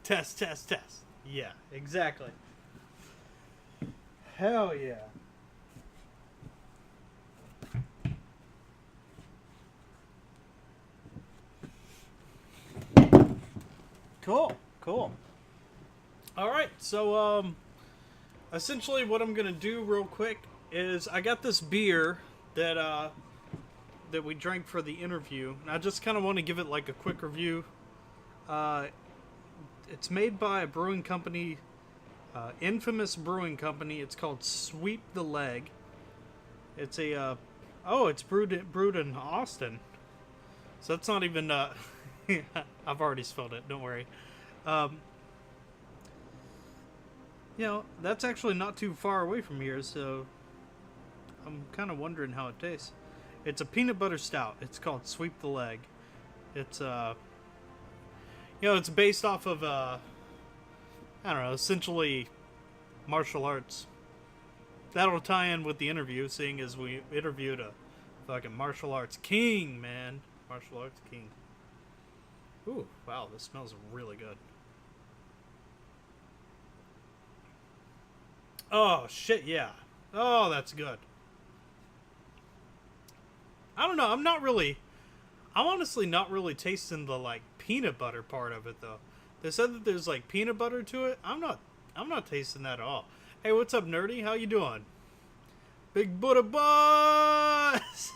Test, test, test. Yeah, exactly. Hell yeah. Cool, cool. All right, so essentially what I'm gonna do real quick is I got this beer that that we drank for the interview, and I just kind of want to give it like a quick review. Uh, it's made by a brewing company, infamous brewing company. It's called Sweep the Leg. It's a oh, it's brewed in Austin, so that's not even. I've already spelled it. Don't worry. Um, that's actually not too far away from here, so I'm kind of wondering how it tastes. It's a peanut butter stout. It's called Sweep the Leg. It's it's based off of I don't know, essentially martial arts. That'll tie in with the interview, seeing as we interviewed a fucking martial arts king, man. Martial arts king. Ooh, wow, this smells really good. Oh shit, yeah. Oh, that's good. I don't know. I'm honestly not really tasting the like peanut butter part of it though. They said that there's like peanut butter to it. I'm not tasting that at all. Hey, what's up, nerdy? How you doing? Big Buddha Boss.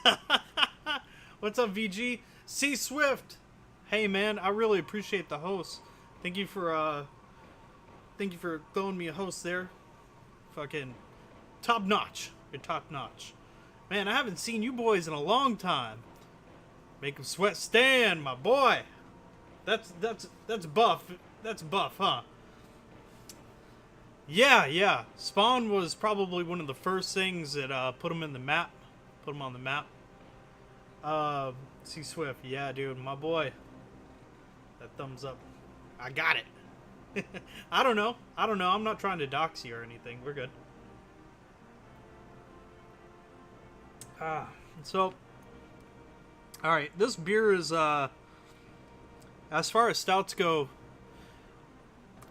What's up, VG? C Swift. Hey man, I really appreciate the host. Thank you for throwing me a host there. Fucking top notch. You're top notch. Man, I haven't seen you boys in a long time. Make 'em sweat stand, my boy. That's buff. That's buff, huh? Yeah, yeah. Spawn was probably one of the first things that put him in the map. Put him on the map. C Swift. Yeah, dude, my boy. That thumbs up. I got it. I don't know. I'm not trying to dox you or anything. We're good. So, all right. This beer is as far as stouts go,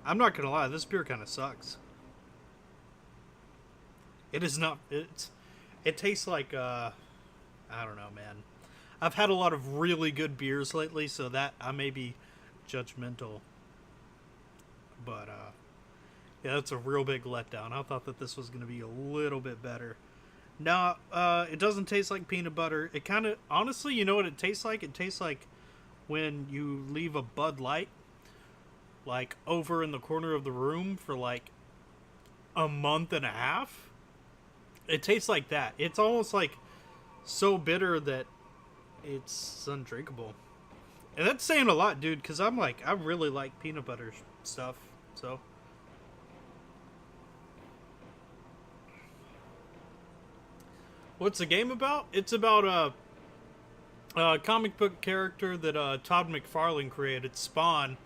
I'm not gonna lie. This beer kind of sucks. It is not. It tastes like I don't know, man. I've had a lot of really good beers lately, so that I may be judgmental. But yeah, that's a real big letdown. I thought that this was gonna be a little bit better. No, it doesn't taste like peanut butter. It kind of, honestly, you know what it tastes like? It tastes like when you leave a Bud Light, like, over in the corner of the room for, like, a month and a half. It tastes like that. It's almost, like, so bitter that it's undrinkable. And that's saying a lot, dude, because I really like peanut butter stuff, so... What's the game about? It's about a comic book character that Todd McFarlane created, Spawn.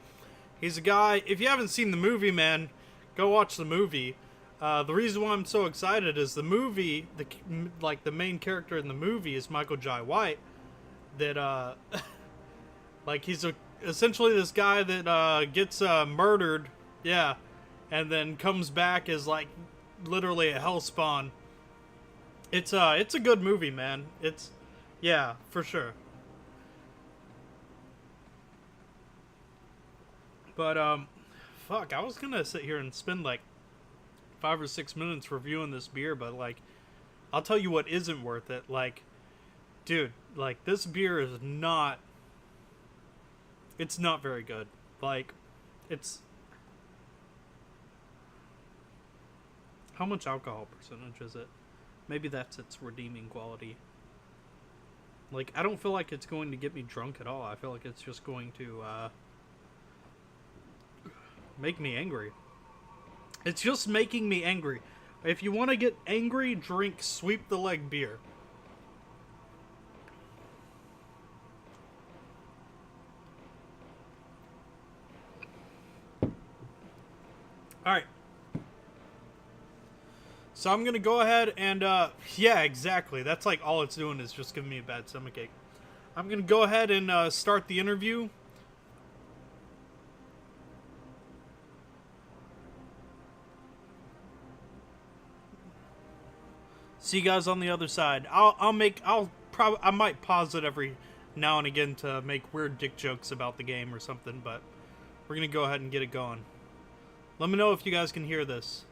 He's a guy. If you haven't seen the movie, man, go watch the movie. The reason why I'm so excited is the movie, the main character in the movie is Michael Jai White. That like essentially this guy that gets murdered, yeah, and then comes back as like literally a hellspawn. It's a good movie, man. It's, yeah, for sure. But fuck, I was gonna sit here and spend like 5 or 6 minutes reviewing this beer, but like, I'll tell you what isn't worth it. Like, dude, like this beer is not. It's not very good. Like, it's. How much alcohol percentage is it? Maybe that's its redeeming quality. Like, I don't feel like it's going to get me drunk at all. I feel like it's just going to make me angry. It's just making me angry. If you want to get angry, drink Sweep the Leg beer. Alright. So I'm going to go ahead and, yeah, exactly. That's like all it's doing is just giving me a bad stomachache. I'm going to go ahead and start the interview. See you guys on the other side. I might pause it every now and again to make weird dick jokes about the game or something, but we're gonna go ahead and get it going. Let me know if you guys can hear this.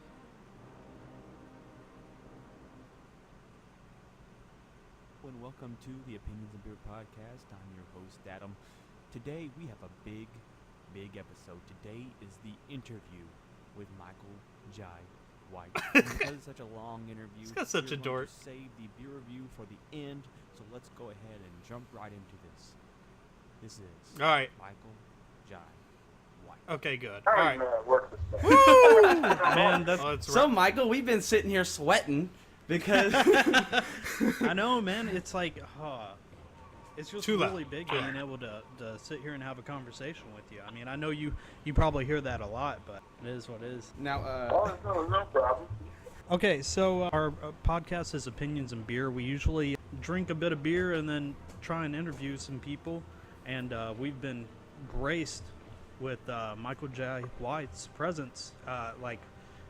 And welcome to the Opinions and Beer Podcast. I'm your host, Adam. Today we have a big episode. Today is the interview with Michael Jai White. Because it's such a long interview, He's got such a dork. Save the beer review for the end, so let's go ahead and jump right into this. This is All right. Michael Jai White. Okay, good. I All don't right. even know how to work this thing. Man, that's So, Michael, we've been sitting here sweating because I know, man. It's like, it's just Too loud. really big being able to sit here and have a conversation with you. I mean, I know you probably hear that a lot, but it is what it is. now, Oh, no problem. Okay, so our podcast is Opinions and Beer. We usually drink a bit of beer and then try and interview some people, and we've been graced with Michael Jai White's presence.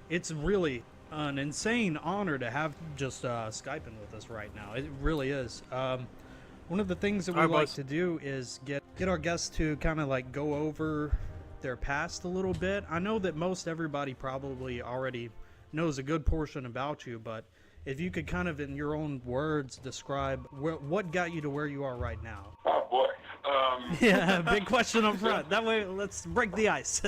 It's really an insane honor to have just Skyping with us right now. It really is. One of the things that we All right, like boys. to do is get our guests to kind of like go over their past a little bit. I know that most everybody probably already knows a good portion about you, but if you could kind of in your own words describe what got you to where you are right now. Oh, boy. Yeah, big question up front. That way, let's break the ice.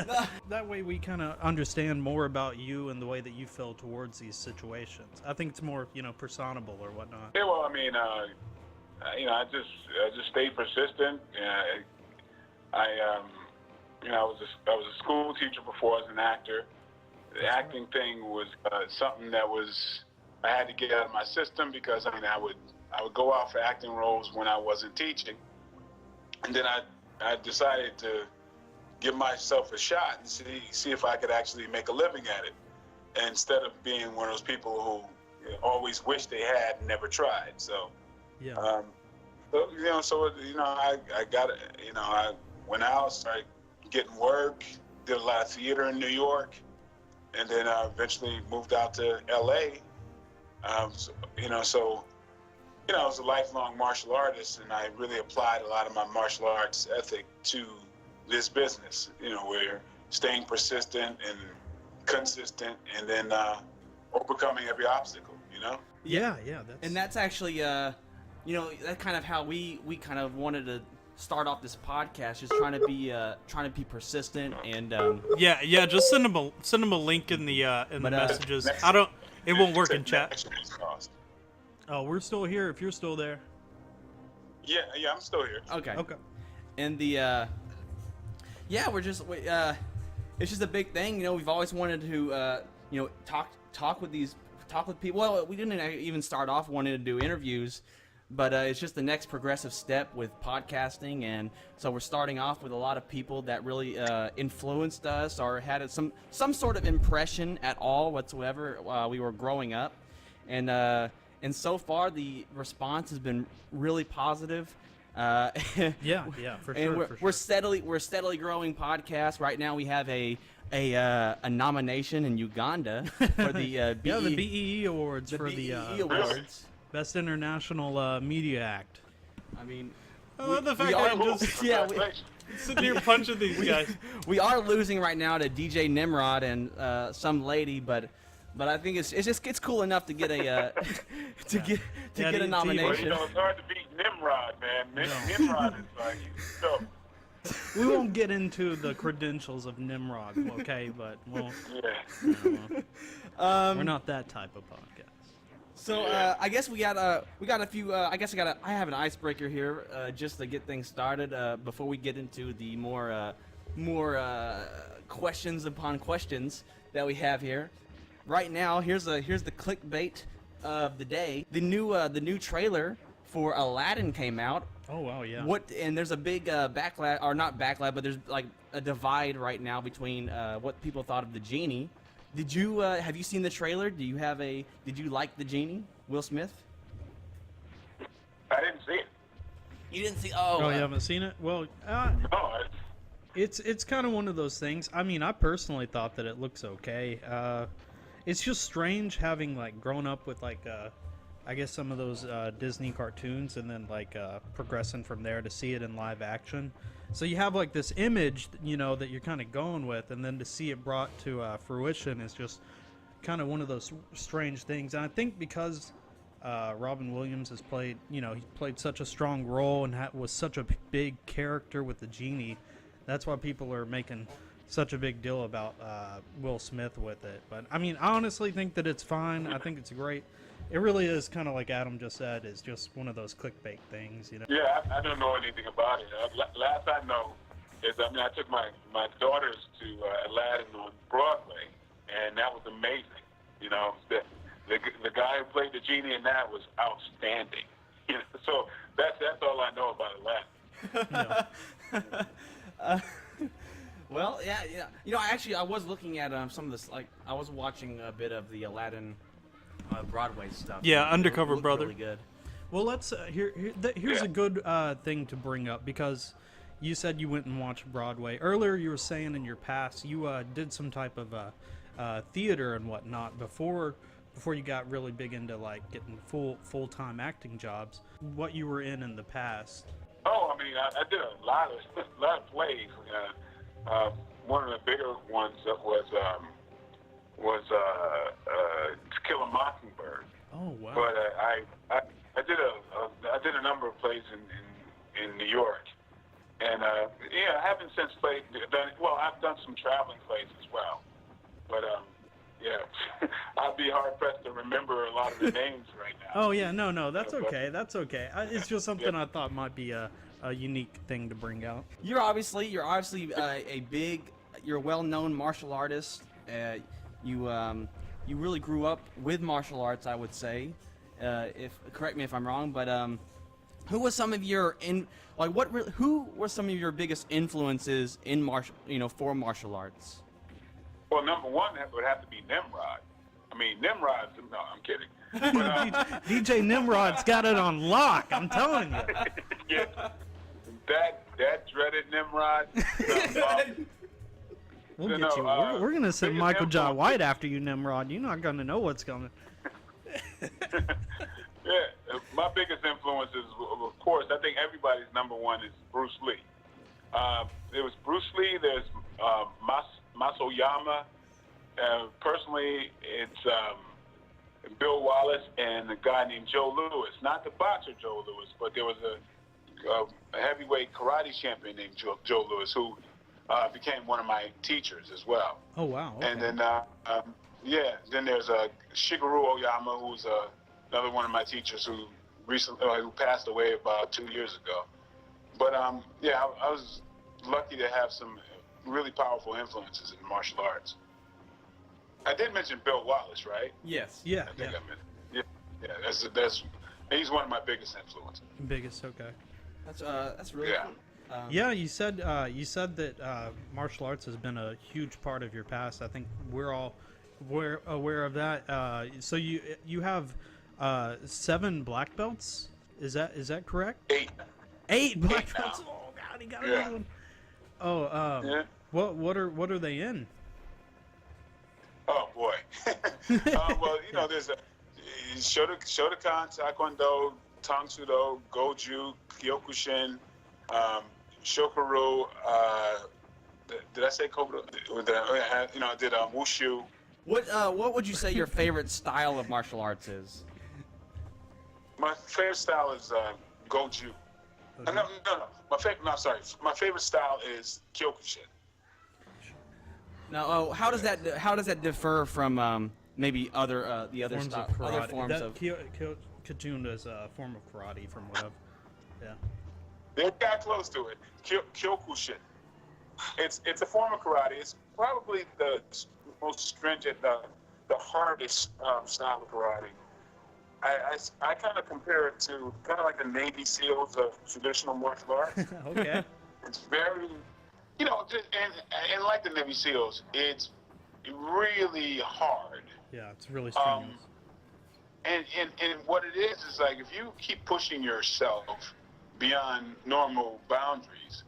That way, we kind of understand more about you and the way that you feel towards these situations. I think it's more, personable or whatnot. Yeah, well, I mean, I just stayed persistent. I was a school teacher before I was an actor. The acting thing was something that I had to get out of my system because I would go out for acting roles when I wasn't teaching, and then I decided to give myself a shot and see if I could actually make a living at it, instead of being one of those people who always wish they had and never tried. So. Yeah. I got it. I went out, started getting work, did a lot of theater in New York, and then I eventually moved out to LA. I was a lifelong martial artist, and I really applied a lot of my martial arts ethic to this business. Where staying persistent and consistent, and then overcoming every obstacle. Yeah. and that's actually, that's kind of how we kind of wanted to start off this podcast, just trying to be persistent and Yeah. Just send them a link in the messages. It won't work in chat. Oh, we're still here. If you're still there. Yeah, I'm still here. okay. Okay. And it's just a big thing. We've always wanted to, talk with people. Well, we didn't even start off wanting to do interviews, but it's just the next progressive step with podcasting. And so we're starting off with a lot of people that really influenced us or had some sort of impression at all whatsoever while we were growing up. And so far the response has been really positive. Yeah, for And sure. we're steadily growing podcast. Right now we have a nomination in Uganda for the BE, Yeah, the BEE Awards for BEE the awards. Best International Media Act. I mean, I love the fact we that are- I'm just yeah, sitting here punching these guys. we are losing right now to DJ Nimrod and some lady, but I think it's cool enough to get a get a nomination. Well, it's hard to beat Nimrod, man. Nimrod is like, We won't get into the credentials of Nimrod, okay? But we're not that type of podcast. So I guess we got a few. I have an icebreaker here just to get things started before we get into the more questions upon questions that we have here. Right now, here's the clickbait of the day. The new trailer for Aladdin came out. Oh wow, yeah. And there's a big backlash, or not backlash, but there's like a divide right now between what people thought of the genie. Did you have you seen the trailer? Did you like the genie, Will Smith? I didn't see it. You didn't see? Oh, you haven't seen it? Well, No, it's kind of one of those things. I mean, I personally thought that it looks okay. It's just strange having like grown up with like I guess some of those Disney cartoons, and then like progressing from there to see it in live action. So you have like this image, you know, that you're kind of going with, and then to see it brought to fruition is just kind of one of those strange things. And I think because Robin Williams has played, you know, he played such a strong role and was such a big character with the genie. That's why people are making such a big deal about Will Smith with it. But I mean, I honestly think that it's fine. I think it's great. It really is kind of like Adam just said, is just one of those clickbait things, you know. Yeah, I don't know anything about it. Last I know is, I mean, I took my daughters to Aladdin on Broadway, and that was amazing. You know, the guy who played the genie in that was outstanding. You know, so that's all I know about Aladdin. Well, yeah. You know, I was looking at some of this. Like, I was watching a bit of the Aladdin Broadway stuff. Yeah, It Undercover looked Brother. Really good. Well, let's here's a good thing to bring up, because you said you went and watched Broadway earlier. You were saying in your past you did some type of theater and whatnot before you got really big into like getting full-time acting jobs. What you were in the past? Oh, I mean, I did a lot of plays. One of the bigger ones that was To Kill a Mockingbird. Oh wow! But I did a number of plays in New York, and yeah, I haven't since done. Well, I've done some traveling plays as well, but yeah, I'd be hard pressed to remember a lot of the names right now. Oh yeah, no, that's okay. That's okay. It's just something I thought might be a unique thing to bring out. You're obviously you're a well-known martial artist. You really grew up with martial arts, I would say. Correct me if I'm wrong, but who was some of your who were some of your biggest influences in for martial arts? Well, number one, that would have to be Nimrod. I mean, Nimrod. No, I'm kidding. But, DJ Nimrod's got it on lock. I'm telling you. yeah, that dreaded Nimrod. We'll get No, you. We're gonna send biggest Michael Jai influence- White after you, Nimrod. You're not gonna know what's coming. Yeah, my biggest influence is, of course, I think everybody's number one is Bruce Lee. There was Bruce Lee. There's Masoyama. Personally, it's Bill Wallace and a guy named Joe Louis. Not the boxer Joe Louis, but there was a heavyweight karate champion named Joe Louis who became one of my teachers as well. Oh wow! Okay. And then, then there's Shigeru Oyama, who's another one of my teachers who who passed away about 2 years ago. But I was lucky to have some really powerful influences in martial arts. I did mention Bill Wallace, right? Yes. Yeah. I think I meant. Yeah. That's he's one of my biggest influences. Biggest. Okay. That's really Yeah. cool. Yeah, you said that martial arts has been a huge part of your past. I think we're all aware of that. So you have 7 black belts. Is that correct? 8. 8 black 8 now. belts. Oh God, he got Yeah. another one. Oh, Yeah. what are they in? Oh boy. Well, there's a Shotokan, Taekwondo, Tang Sudo, Goju, Kyokushin, Shokaru. Did I say Kobudo? I did Wushu. What would you say your favorite style of martial arts is? My favorite style is Goju. Okay. No. My favorite style is Kyokushin. Now, how does that differ from maybe the other Forms style, of karate. other forms of? Kajun is a form of karate, from what I've. Yeah. They got close to it. Kyokushin. It's a form of karate. It's probably the most stringent, the hardest style of karate. I kind of compare it to kind of like the Navy SEALs of traditional martial arts. Okay. It's very, and like the Navy SEALs, it's really hard. Yeah, it's really strenuous. And what it is like if you keep pushing yourself beyond normal boundaries,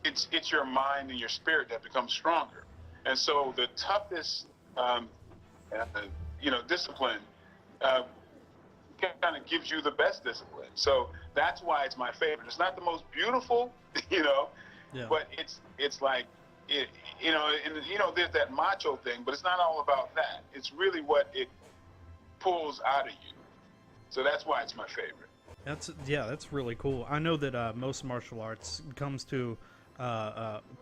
it's your mind and your spirit that becomes stronger. And so the toughest, discipline kind of gives you the best discipline. So that's why it's my favorite. It's not the most beautiful, you know, Yeah. but it's like it, you know, and you know, there's that macho thing, but it's not all about that. It's really what it pulls out of you. So that's why it's my favorite. That's really cool. I know that most martial arts comes to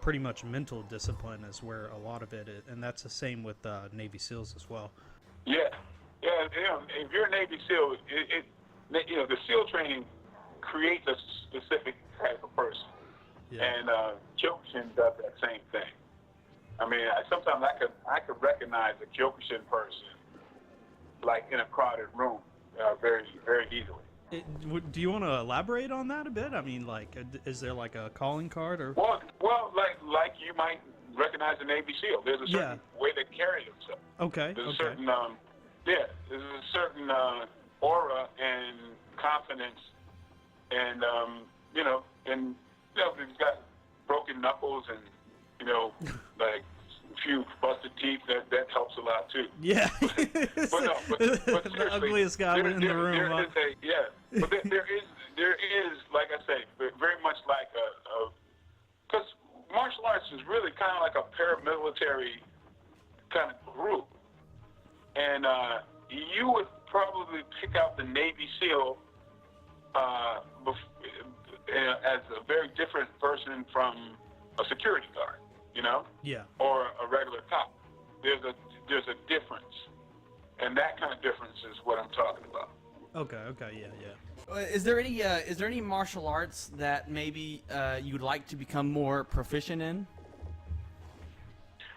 pretty much mental discipline is where a lot of it is, and that's the same with Navy SEALs as well. Yeah. You know, if you're a Navy SEAL, you know, the SEAL training creates a specific type of person. Yeah. And Kyokushin does that same thing. I mean, sometimes I could recognize a Kyokushin person like in a crowded room very, very easily. Do you want to elaborate on that a bit? I mean, like, is there like a calling card or? Well, like you might recognize a Navy SEAL. There's a certain way they carry themselves. Okay. There's a certain there's a certain aura and confidence, and you know, they've got broken knuckles and you know, like a few busted teeth. That helps a lot too. Yeah. but the seriously, ugliest guy in the room. There is but there is, like I say, very much like because martial arts is really kind of like a paramilitary kind of group, and you would probably pick out the Navy SEAL as a very different person from a security guard, you know? Yeah. Or a regular cop. There's a difference, and that kind of difference is what I'm talking about. Okay. Yeah. Is there any martial arts that maybe you'd like to become more proficient in?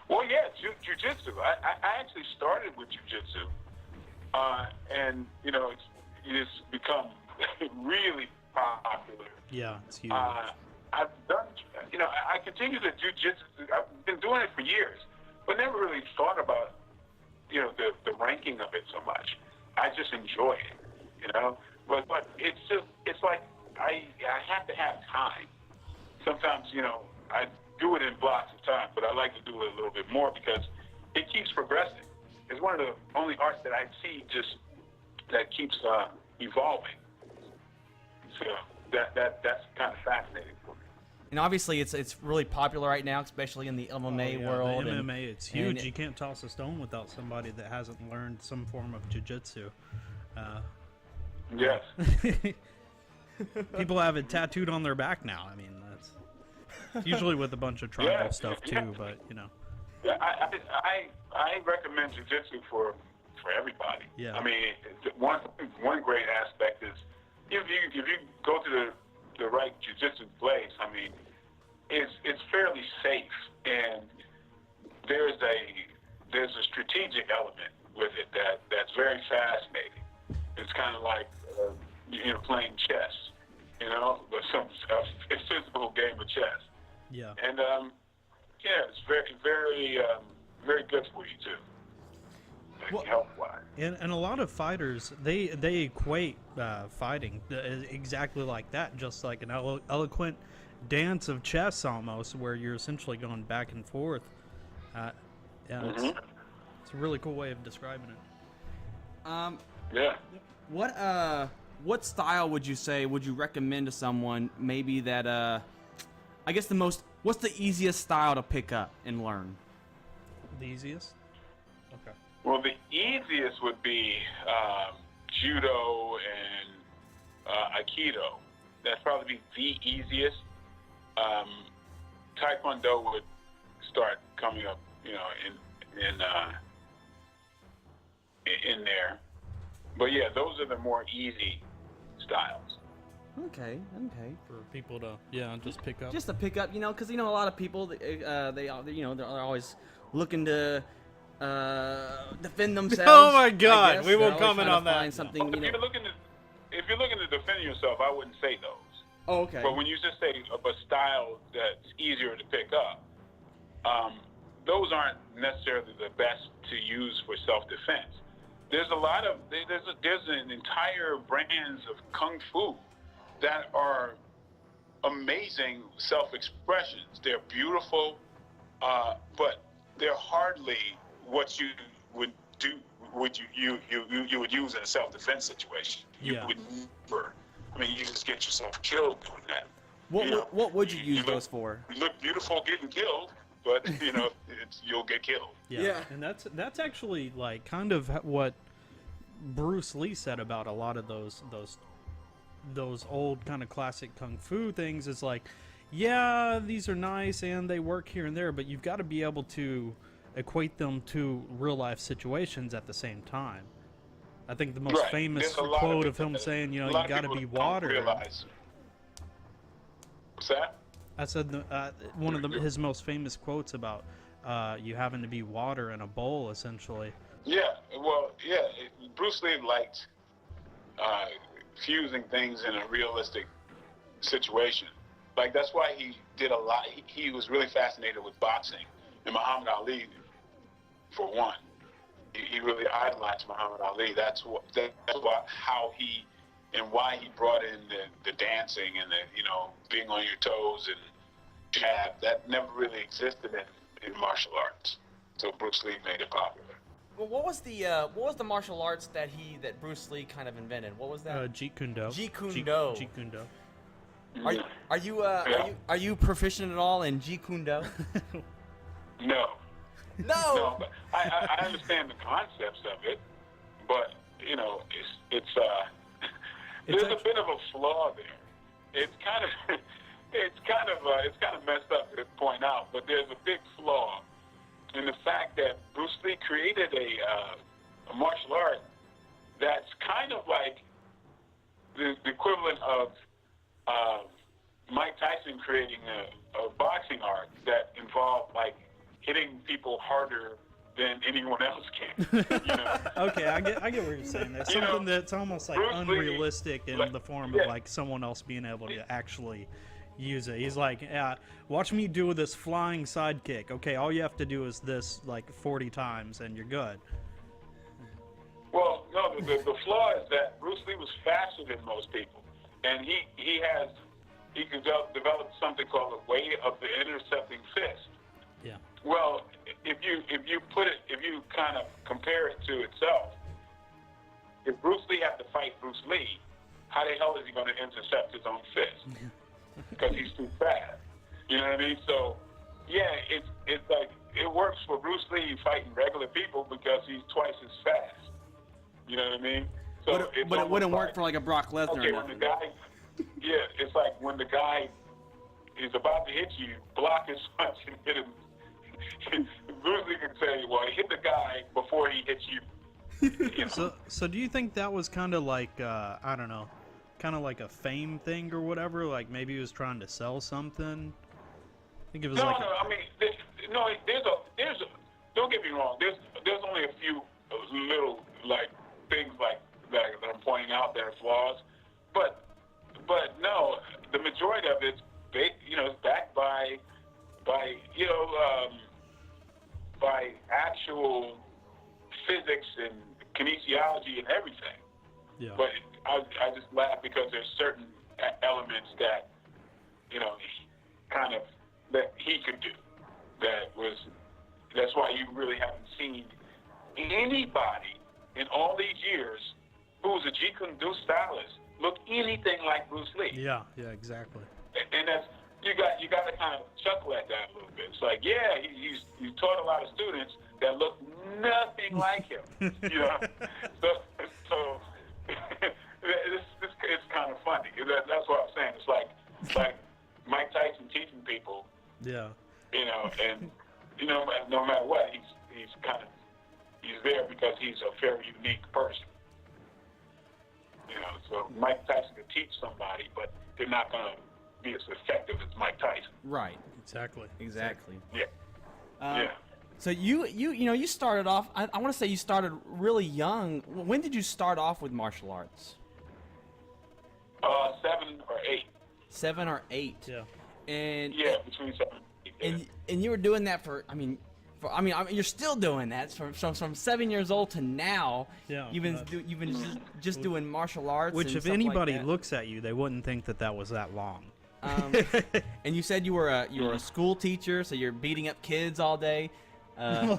Well, yeah, jiu-jitsu. I actually started with jiu-jitsu, and you know it's become really popular. Yeah, it's huge. I've done, you know, I continue to do jiu-jitsu. I've been doing it for years, but never really thought about, you know, the ranking of it so much. I just enjoy it, you know. But it's like I have to have time. Sometimes, you know, I do it in blocks of time, but I like to do it a little bit more because it keeps progressing. It's one of the only arts that I see just that keeps evolving. So that's kind of fascinating for me. And obviously, it's really popular right now, especially in the MMA world. The MMA, it's huge. and You can't toss a stone without somebody that hasn't learned some form of jiu-jitsu. Yes. People have it tattooed on their back now. I mean, that's usually with a bunch of tribal stuff too. Yeah. But you know. Yeah, I recommend jiu-jitsu for everybody. Yeah. I mean, one great aspect is if you go to the right jiu-jitsu place, I mean, it's fairly safe, and there's a strategic element with it that's very fascinating. It's kind of like you know, playing chess, you know, but a physical game of chess. Yeah. And yeah, it's very, very, very good for you too, like Well, health-wise. And a lot of fighters, they equate fighting exactly like that, just like an eloquent dance of chess almost, where you're essentially going back and forth. It's a really cool way of describing it. Yeah. What style would you recommend to someone maybe that I guess what's the easiest style to pick up and learn? The easiest? Okay. Well, the easiest would be judo and aikido. That'd probably be the easiest. Taekwondo would start coming up, you know, in there. But yeah, those are the more easy styles. Okay. For people to just pick up. Just to pick up, you know, because you know a lot of people they're always looking to defend themselves. Oh my I God, guess. we won't They're always comment trying to on that. find something, you If know. you're looking to defend yourself, I wouldn't say those. Oh, okay. But when you just say of a style that's easier to pick up, those aren't necessarily the best to use for self-defense. There's an entire brands of kung fu that are amazing self-expressions. They're beautiful, but they're hardly what you would do. You would use in a self-defense situation. You Yeah. would never. I mean, you just get yourself killed doing that. What You know, what would you use look- those for? You look beautiful getting killed, but you'll get killed. Yeah. And that's actually like kind of what Bruce Lee said about a lot of those old kind of classic kung fu things. Is like, yeah, these are nice and they work here and there, but you've got to be able to equate them to real life situations at the same time. I think the most Right. famous There's a lot quote it of him that saying, a lot you of got to people be don't water. realize. What's that? I said one of his most famous quotes about you having to be water in a bowl, essentially. Yeah, well, yeah. Bruce Lee liked fusing things in a realistic situation. Like, that's why he did a lot. He was really fascinated with boxing, and Muhammad Ali, for one. He really idolized Muhammad Ali. That's how he and why he brought in the dancing and being on your toes and jab. That never really existed in martial arts. So Bruce Lee made it popular. Well, what was the martial arts that Bruce Lee kind of invented? What was that? Jeet Kune Do. Jeet Kune Do. Jeet Kune Do. Are you proficient at all in Jeet Kune Do? No. No. No, but I understand the concepts of it, but it's there's a bit of a flaw there. It's kind of messed up to point out, but there's a big flaw in the fact that Bruce Lee created a martial art that's kind of like the equivalent of Mike Tyson creating a boxing art that involved like hitting people harder than anyone else can. Okay, I get what you're saying. There's something that's almost like Bruce Lee, unrealistic in the form of like someone else being able to actually use it. He's like, yeah, watch me do this flying sidekick. Okay, all you have to do is this like 40 times and you're good. Well, no, the flaw is that Bruce Lee was faster than most people, and he could develop something called the way of the intercepting fist. Yeah. Well, if you kind of compare it to itself, if Bruce Lee had to fight Bruce Lee, how the hell is he going to intercept his own fist? Because he's too fast. You know what I mean? So, yeah, it's like it works for Bruce Lee fighting regular people because he's twice as fast. You know what I mean? So But it wouldn't work for like a Brock Lesnar. Okay, or when the nothing. guy, it's like when the guy is about to hit you, block his punch and hit him. Bruce Lee can say, well, hit the guy before he hits you. So do you think that was kind of like I don't know, kind of like a fame thing or whatever? Like maybe he was trying to sell something. I think it was No, like I mean, there's a. Don't get me wrong. There's only a few little like things like that I'm pointing out that are flaws, but no, the majority of it's backed by by actual physics and kinesiology and everything. yeah. But I just laugh because there's certain elements that kind of that he could do. That's why you really haven't seen anybody in all these years who's a Jeet Kune Do stylist look anything like Bruce Lee. Yeah, exactly. And that's you got to kind of chuckle at that a little bit. It's like, yeah, he's taught a lot of students that look nothing like him. So it's kind of funny. That's what I'm saying. It's like Mike Tyson teaching people, Yeah. and no matter what, he's there because he's a very unique person. So Mike Tyson could teach somebody, but they're not going to be as effective as Mike Tyson. Right. Exactly. Yeah. Yeah. So you started off. I want to say you started really young. When did you start off with martial arts? 7 or 8. 7 or 8. Yeah. And Yeah, between 7 and 8. and you were doing that for you're still doing that from 7 years old to now. Yeah, You've been just doing martial arts. Which, and if stuff like anybody that. looks at you, they wouldn't think that was that long. And you said you were a school teacher, so you're beating up kids all day. Yeah.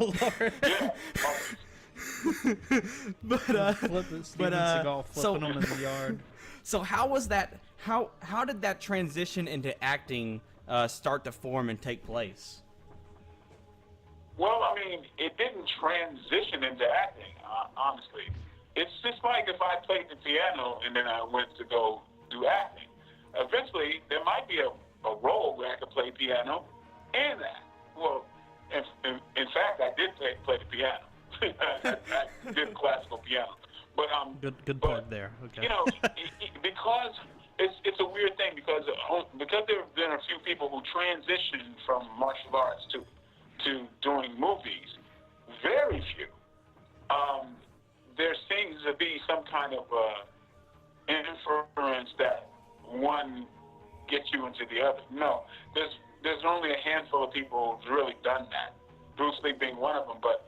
but Steven but, Seagal so- flipping them in the yard. so how was that? How did that transition into acting start to form and take place? Well, I mean, it didn't transition into acting, honestly. It's just like if I played the piano and then I went to go do acting. Eventually, there might be a role where I could play piano and act. Well, in fact, I did play the piano. I did classical piano. But Good plug there. Okay. you know, because it's a weird thing because there have been a few people who transitioned from martial arts to doing movies. Very few. There seems to be some kind of inference that one gets you into the other. No, there's only a handful of people who've really done that. Bruce Lee being one of them, but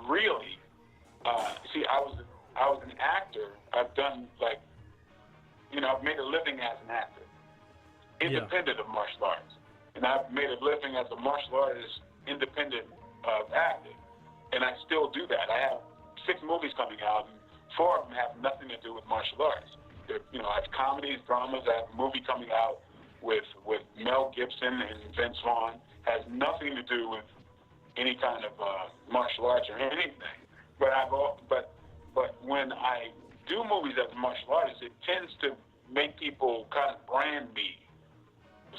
really, see, I was an actor. I've done I've made a living as an actor, independent of martial arts, and I've made a living as a martial artist, independent of acting, and I still do that. I have 6 movies coming out, and 4 of them have nothing to do with martial arts. I have comedies, dramas. I have a movie coming out with Mel Gibson and Vince Vaughn. Has nothing to do with any kind of martial arts or anything. But when I do movies as a martial artist, it tends to make people kind of brand me,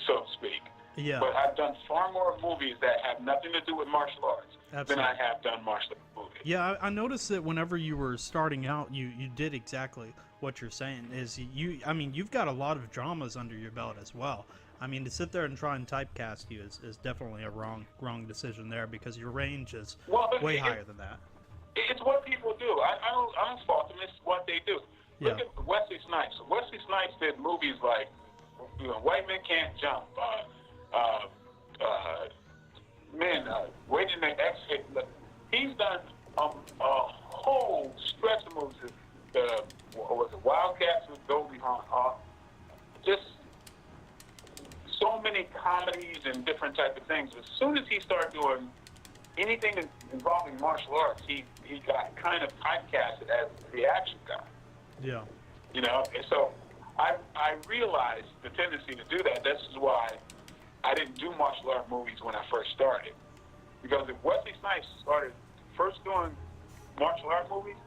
so to speak. Yeah. But I've done far more movies that have nothing to do with martial arts than I have done martial arts movies. Yeah, I noticed that whenever you were starting out, you did exactly what you're saying. You've got a lot of dramas under your belt as well. I mean, to sit there and try and typecast you is definitely a wrong decision there because your range is way higher than that. It's what people do. I don't fault them. It's what they do. Look at Wesley Snipes. Wesley Snipes did movies like White Men Can't Jump, Waiting to Exit. He's done a whole stretch of movies. Was it Wildcats with Goldie Hawn? Just so many comedies and different type of things. As soon as he started doing anything involving martial arts, he got kind of typecasted as the action guy. Yeah. And so I realized the tendency to do that. This is why I didn't do martial art movies when I first started. Because if Wesley Snipes started first doing martial art movies,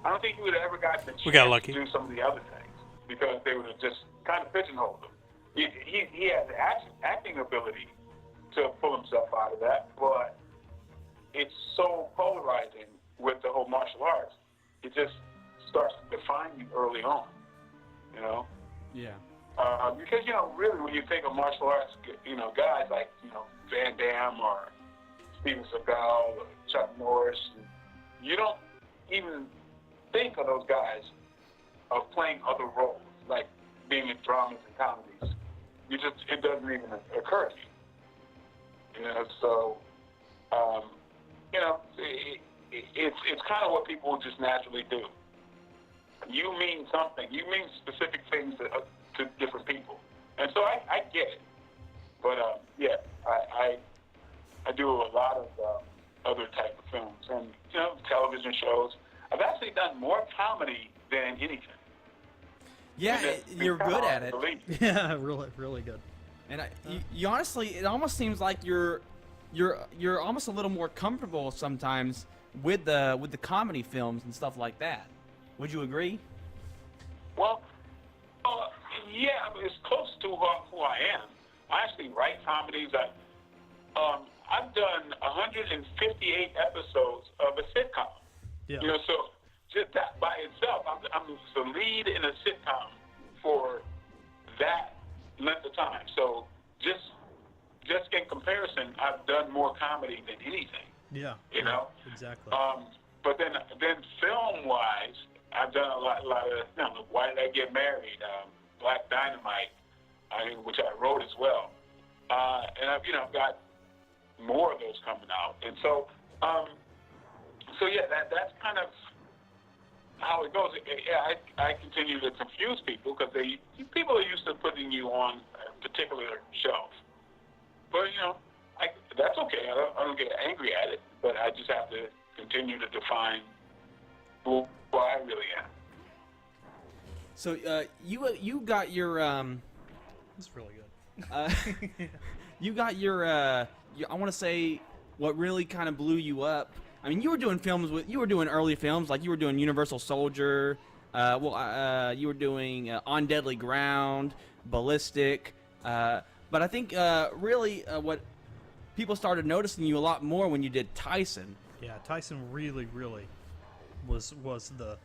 I don't think he would have ever gotten the chance to do some of the other things because they would have just kind of pigeonholed him. He has the acting ability to pull himself out of that, but it's so polarizing with the whole martial arts. It just starts to define you early on, Yeah. Because, really when you think of martial arts, guys like, Van Damme or Steven Seagal or Chuck Norris, you don't even think of those guys of playing other roles, like being in dramas and comedies. It doesn't even occur to you. So, it's kind of what people just naturally do. You mean something. You mean specific things to different people. And so I get it. But, I do a lot of other type of films and, television shows. I've actually done more comedy than anything. Yeah, you're good at it. Yeah, really good. And you honestly, it almost seems like you're almost a little more comfortable sometimes with the comedy films and stuff like that. Would you agree? Well, yeah, it's close to who I am. I actually write comedies. I've done 158 episodes of a sitcom. Yeah. So just that by itself, I'm the lead in a sitcom for that length of time. So just in comparison, I've done more comedy than anything. Yeah. Exactly. But then film-wise, I've done a lot of Why Did I Get Married, Black Dynamite, which I wrote as well. And I've got more of those coming out. And so yeah, that's kind of how it goes. Yeah, I continue to confuse people because people are used to putting you on a particular shelf. But that's okay. I don't get angry at it. But I just have to continue to define who I really am. So you got your That's really good. you got your I want to say what really kind of blew you up. I mean, you were doing early films, like you were doing Universal Soldier. You were doing On Deadly Ground, Ballistic. But I think really what people started noticing you a lot more when you did Tyson. Yeah, Tyson really was the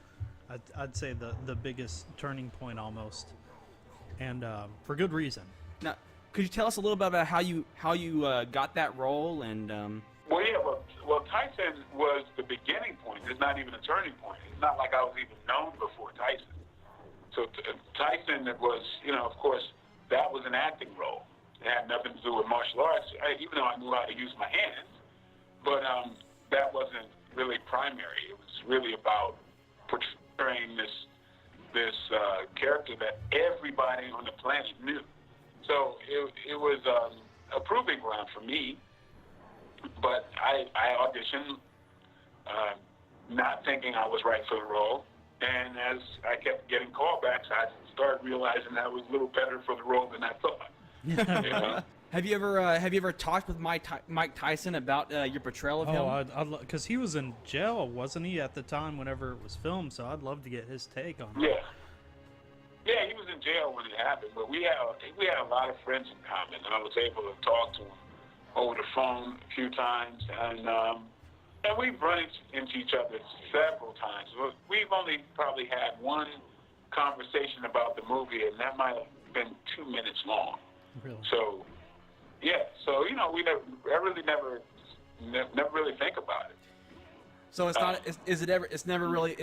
I'd say the biggest turning point almost, and for good reason. Now, could you tell us a little bit about how you got that role and? Well, Tyson was the beginning point. It's not even a turning point. It's not like I was even known before Tyson. So Tyson was, of course, that was an acting role. It had nothing to do with martial arts, even though I knew how to use my hands. But that wasn't really primary. It was really about portraying this character that everybody on the planet knew. So it was a proving ground for me. But I auditioned, not thinking I was right for the role. And as I kept getting callbacks, I started realizing I was a little better for the role than I thought. You know? Have you ever talked with Mike Tyson about your portrayal of him? Oh, because he was in jail, wasn't he, at the time whenever it was filmed? So I'd love to get his take on it. Yeah, he was in jail when it happened, but we had a lot of friends in common, and I was able to talk to him over the phone a few times, and we've run into each other several times. We've only probably had one conversation about the movie, and that might have been 2 minutes long. Really? So, yeah. So I really never really think about it. So it's not. Is it ever surreal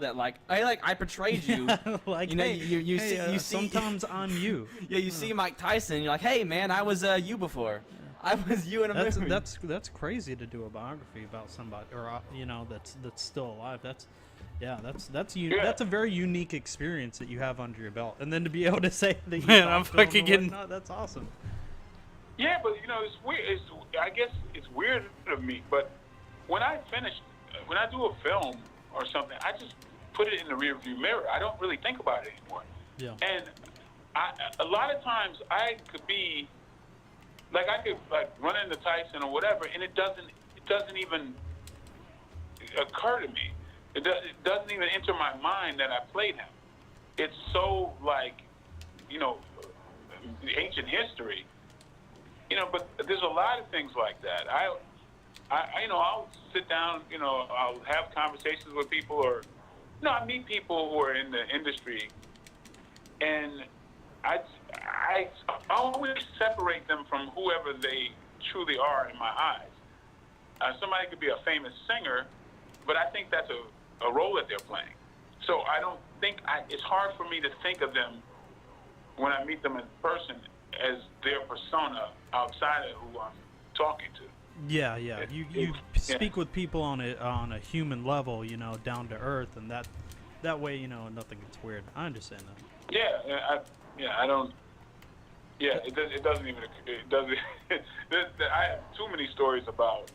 that I portrayed you? Like, you see. Sometimes I'm you. Yeah, you see Mike Tyson. And you're like, hey man, I was you before. I was you in a movie. That's crazy to do a biography about somebody, or that's still alive. That's a very unique experience that you have under your belt, and then to be able to say that you Man, I'm fucking getting. That's awesome. Yeah, but it's weird. I guess it's weird to me, but when I do a film or something, I just put it in the rearview mirror. I don't really think about it anymore. Yeah. And a lot of times I could be like, I could run into Tyson or whatever, and it doesn't even occur to me. It doesn't even enter my mind that I played him. It's so ancient history. But there's a lot of things like that. I'll sit down, I'll have conversations with people, or, I meet people who are in the industry, and I always separate them from whoever they truly are in my eyes. Somebody could be a famous singer, but I think that's a role that they're playing. So I don't think it's hard for me to think of them when I meet them in person as their persona outside of who I'm talking to. Yeah. You speak with people on a human level, down to earth, and that way, nothing gets weird. I understand that. I don't. Yeah, it doesn't even. It doesn't. I have too many stories about,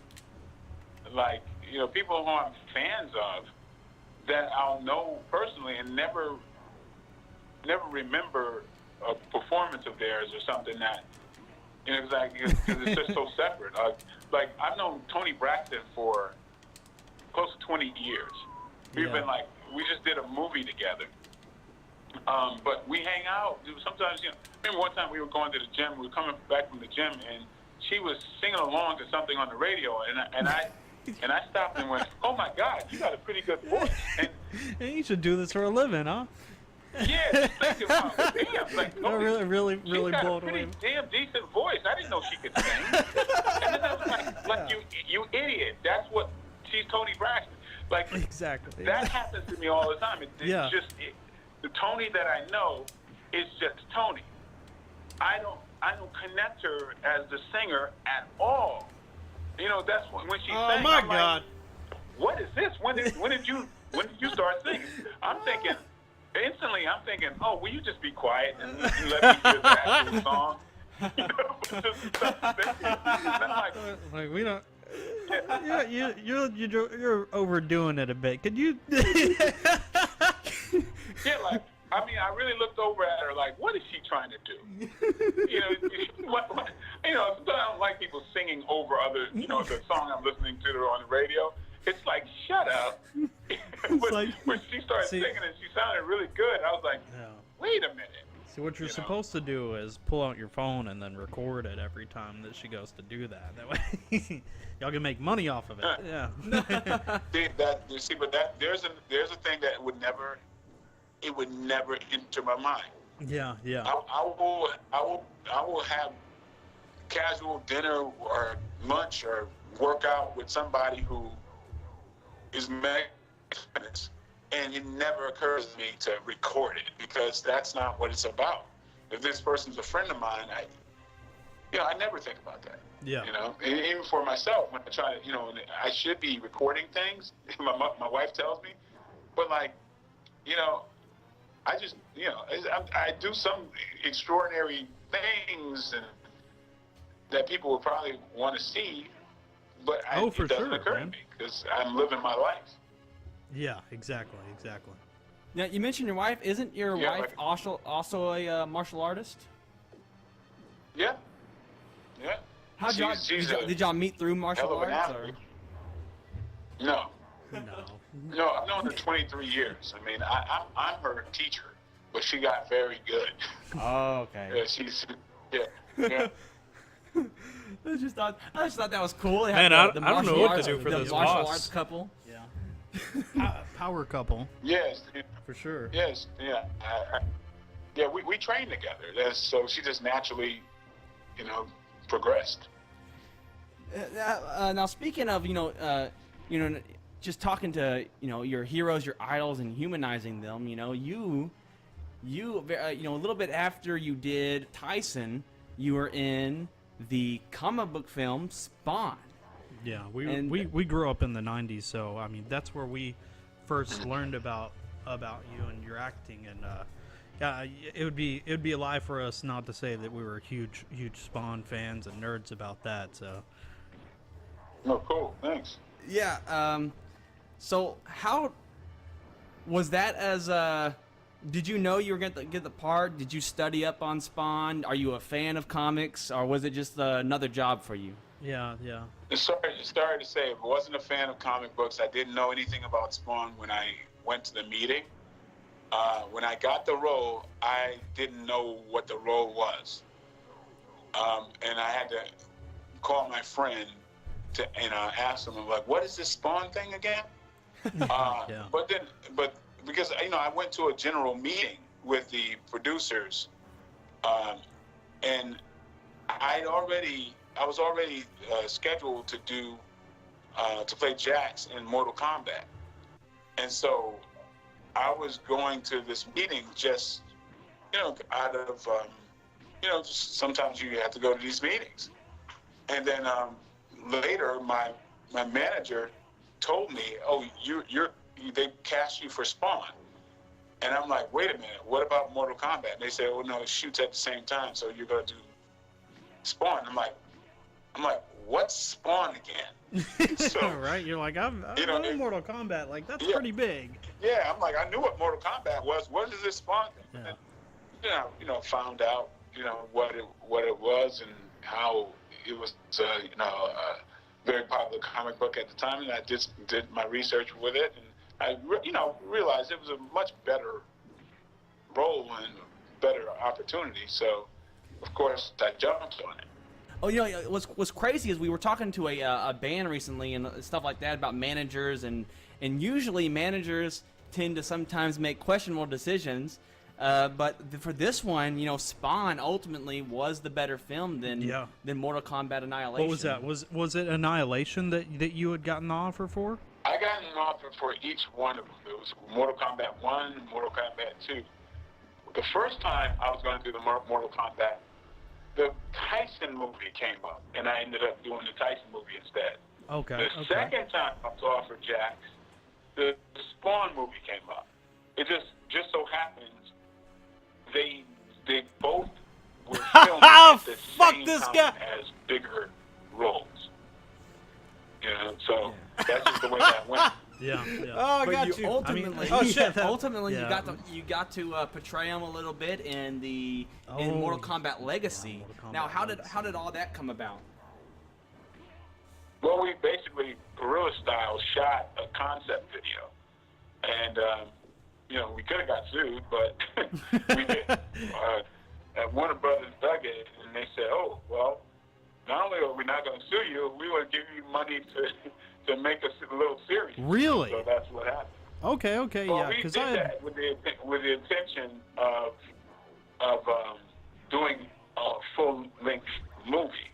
people who I'm fans of that I'll know personally and never remember a performance of theirs or something that, because it's just so separate. I've known Toni Braxton for close to 20 years. We've been we just did a movie together. But we hang out. Sometimes, remember one time we were going to the gym, we were coming back from the gym, and she was singing along to something on the radio, and I stopped and went, "Oh my God, you got a pretty good voice." And you should do this for a living, huh? Yeah, thinking about damn, really blown away. She's got a pretty damn decent voice. I didn't know she could sing. And then I was like you idiot. That's what she's Toni Braxton. Exactly. That happens to me all the time. It's just the Toni that I know is just Toni. I don't connect her as the singer at all. That's when she Oh sang. my I'm God! Like, what is this? When did you start singing? I'm thinking. Instantly, I'm thinking, oh, will you just be quiet and let me hear the actual song? Like we don't. You're overdoing it a bit. Could you? Yeah, like, I mean, I really looked over at her like, what is she trying to do? You know, sometimes I don't like people singing over other, the song I'm listening to on the radio. It's like, shut up. But like- when she started See- singing and she sounded really good, I was like, Yeah. wait a minute. See, what you're You know? supposed to do is pull out your phone and then record it every time that she goes to do that. That way, y'all can make money off of it. Yeah. But there's a thing that would never enter my mind. Yeah. I will have casual dinner or lunch or work out with somebody who is famous, and it never occurs to me to record it because that's not what it's about. If this person's a friend of mine, I never think about that. Yeah. And even for myself, when I try to, and I should be recording things. My wife tells me, but like, I just, I do some extraordinary things and that people would probably want to see, but For it doesn't sure, occur man. to me because I'm living my life. Yeah. Exactly. Now, you mentioned your wife. Isn't your Yeah, wife like- also a martial artist? Yeah. How'd y'all, She's did y'all meet through martial hell of an arts? Or? athlete. No, I've known her 23 years. I mean, I'm her teacher, but she got very good. Oh, okay. Yeah. I just thought that was cool. They Man, had I don't know martial what to arts- do for the this martial boss. arts couple. Yeah. Power couple Yes. for sure. Yes. Yeah. We trained together. So she just naturally, progressed. Now, speaking of, just talking to, your heroes, your idols, and humanizing them, you, a little bit after you did Tyson, you were in the comic book film Spawn. Yeah, And- we grew up in the '90s, so I mean that's where we first learned about you and your acting, and yeah, it would be a lie for us not to say that we were huge Spawn fans and nerds about that. So Oh, cool. Thanks. Yeah. So how was that? Did you know you were going to get the part? Did you study up on Spawn? Are you a fan of comics, or was it just another job for you? yeah. Sorry to say, if I wasn't a fan of comic books, I didn't know anything about Spawn when I went to the meeting. When I got the role, I didn't know what the role was. And I had to call my friend to ask him, like, what is this Spawn thing again? Yeah. But because, I went to a general meeting with the producers, and I was already scheduled to play Jax in Mortal Kombat. And so I was going to this meeting just, out of, just sometimes you have to go to these meetings. And then later, my manager told me, "Oh, they cast you for Spawn." And I'm like, "Wait a minute, what about Mortal Kombat?" And they said, "Oh no, it shoots at the same time, so you're gonna do Spawn." I'm like, "What's Spawn again?" So, Right? You're like I You know, know it- Mortal Kombat. Like that's Yeah. pretty big. yeah, I'm like, I knew what Mortal Kombat was. What is this Spawn thing? Yeah. And then, found out, what it was and how it was, a very popular comic book at the time, and I just did my research with it, and I, realized it was a much better role and better opportunity. So, of course, I jumped on it. Oh, what's crazy is we were talking to a band recently and stuff like that about managers, and usually managers tend to sometimes make questionable decisions. But for this one, Spawn ultimately was the better film than Mortal Kombat Annihilation. What was that? Was it Annihilation that you had gotten the offer for? I got an offer for each one of them. It was Mortal Kombat 1 and Mortal Kombat 2. The first time I was going to do the Mortal Kombat, the Tyson movie came up, and I ended up doing the Tyson movie instead. Okay. The second time I was offered Jax, the Spawn movie came up. It just so happens they both were filmed at the Fuck same this time guy. as bigger roles. You know, so that's just the way that went. Yeah, yeah. Oh, I But got you you. ultimately, oh, shit, that- ultimately yeah. you got to portray him a little bit in in Oh, Mortal Kombat Legacy. Mortal Kombat Now, how Legacy. did all that come about? Well, we basically guerrilla style shot a concept video, and you know, we could have got sued, but we did. Warner Brothers dug it, and they said, "Oh, well, not only are we not going to sue you, we want to give you money to make a little series." Really? So that's what happened. Okay, okay, Well, yeah. we Because did I had, that with the intention of doing a full-length movie,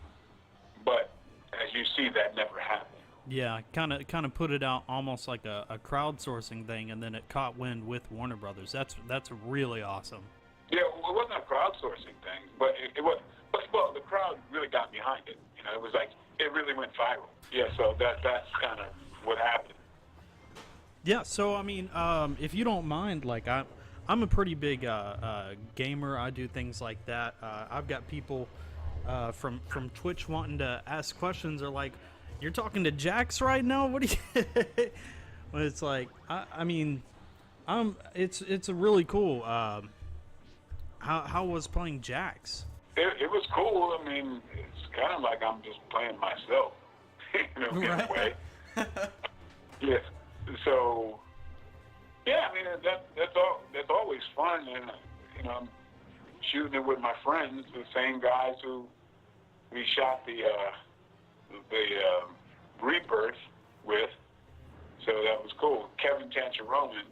but as you see, that never happened. yeah, kind of put it out almost like a crowdsourcing thing, and then it caught wind with Warner Brothers. That's really awesome. Yeah, well, it wasn't a crowdsourcing thing, but it was. But well, the crowd really got behind it. You know, it was like it really went viral. Yeah, so that's kind of what happened. Yeah, so I mean, if you don't mind, like I'm a pretty big gamer. I do things like that. I've got people from Twitch wanting to ask questions. They're like, "You're talking to Jax right now? What do you?" But it's like, I mean, it's a really cool. How was playing Jax? It was cool. I mean, it's kind of like I'm just playing myself, you know, in a way. Yeah. So, yeah, I mean, that's always fun, and you know, I'm shooting it with my friends, the same guys who we shot the Rebirth with. So that was cool. Kevin Tancharoman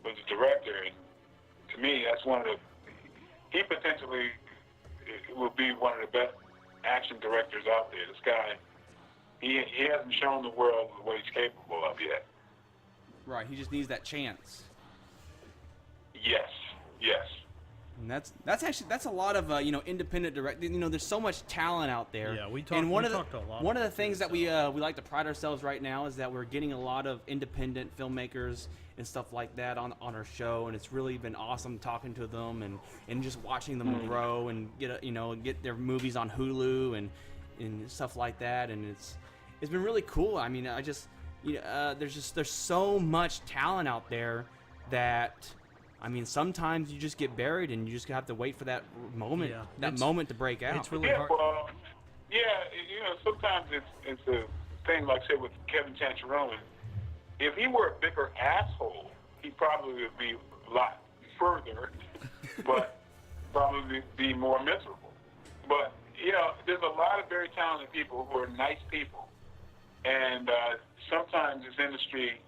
was the director, and to me, that's one of the. He potentially will be one of the best action directors out there. This guy, he hasn't shown the world what he's capable of yet. Right, he just needs that chance. Yes, yes. And that's a lot of independent direct. You know, there's so much talent out there. Yeah, we talk- And one we of the talked a lot one of the about things this that we like to pride ourselves right now is that we're getting a lot of independent filmmakers and stuff like that on our show, and it's really been awesome talking to them and just watching them grow and get their movies on Hulu and stuff like that, and it's been really cool. I mean, there's so much talent out there that. I mean, sometimes you just get buried, and you just have to wait for that moment, Yeah, moment to break out. it's really Yeah, hard. well, yeah, you know, sometimes it's a thing, like I said, with Kevin Tancharoman. If he were a bigger asshole, he probably would be a lot further, but probably be more miserable. But, you know, there's a lot of very talented people who are nice people, and sometimes this industry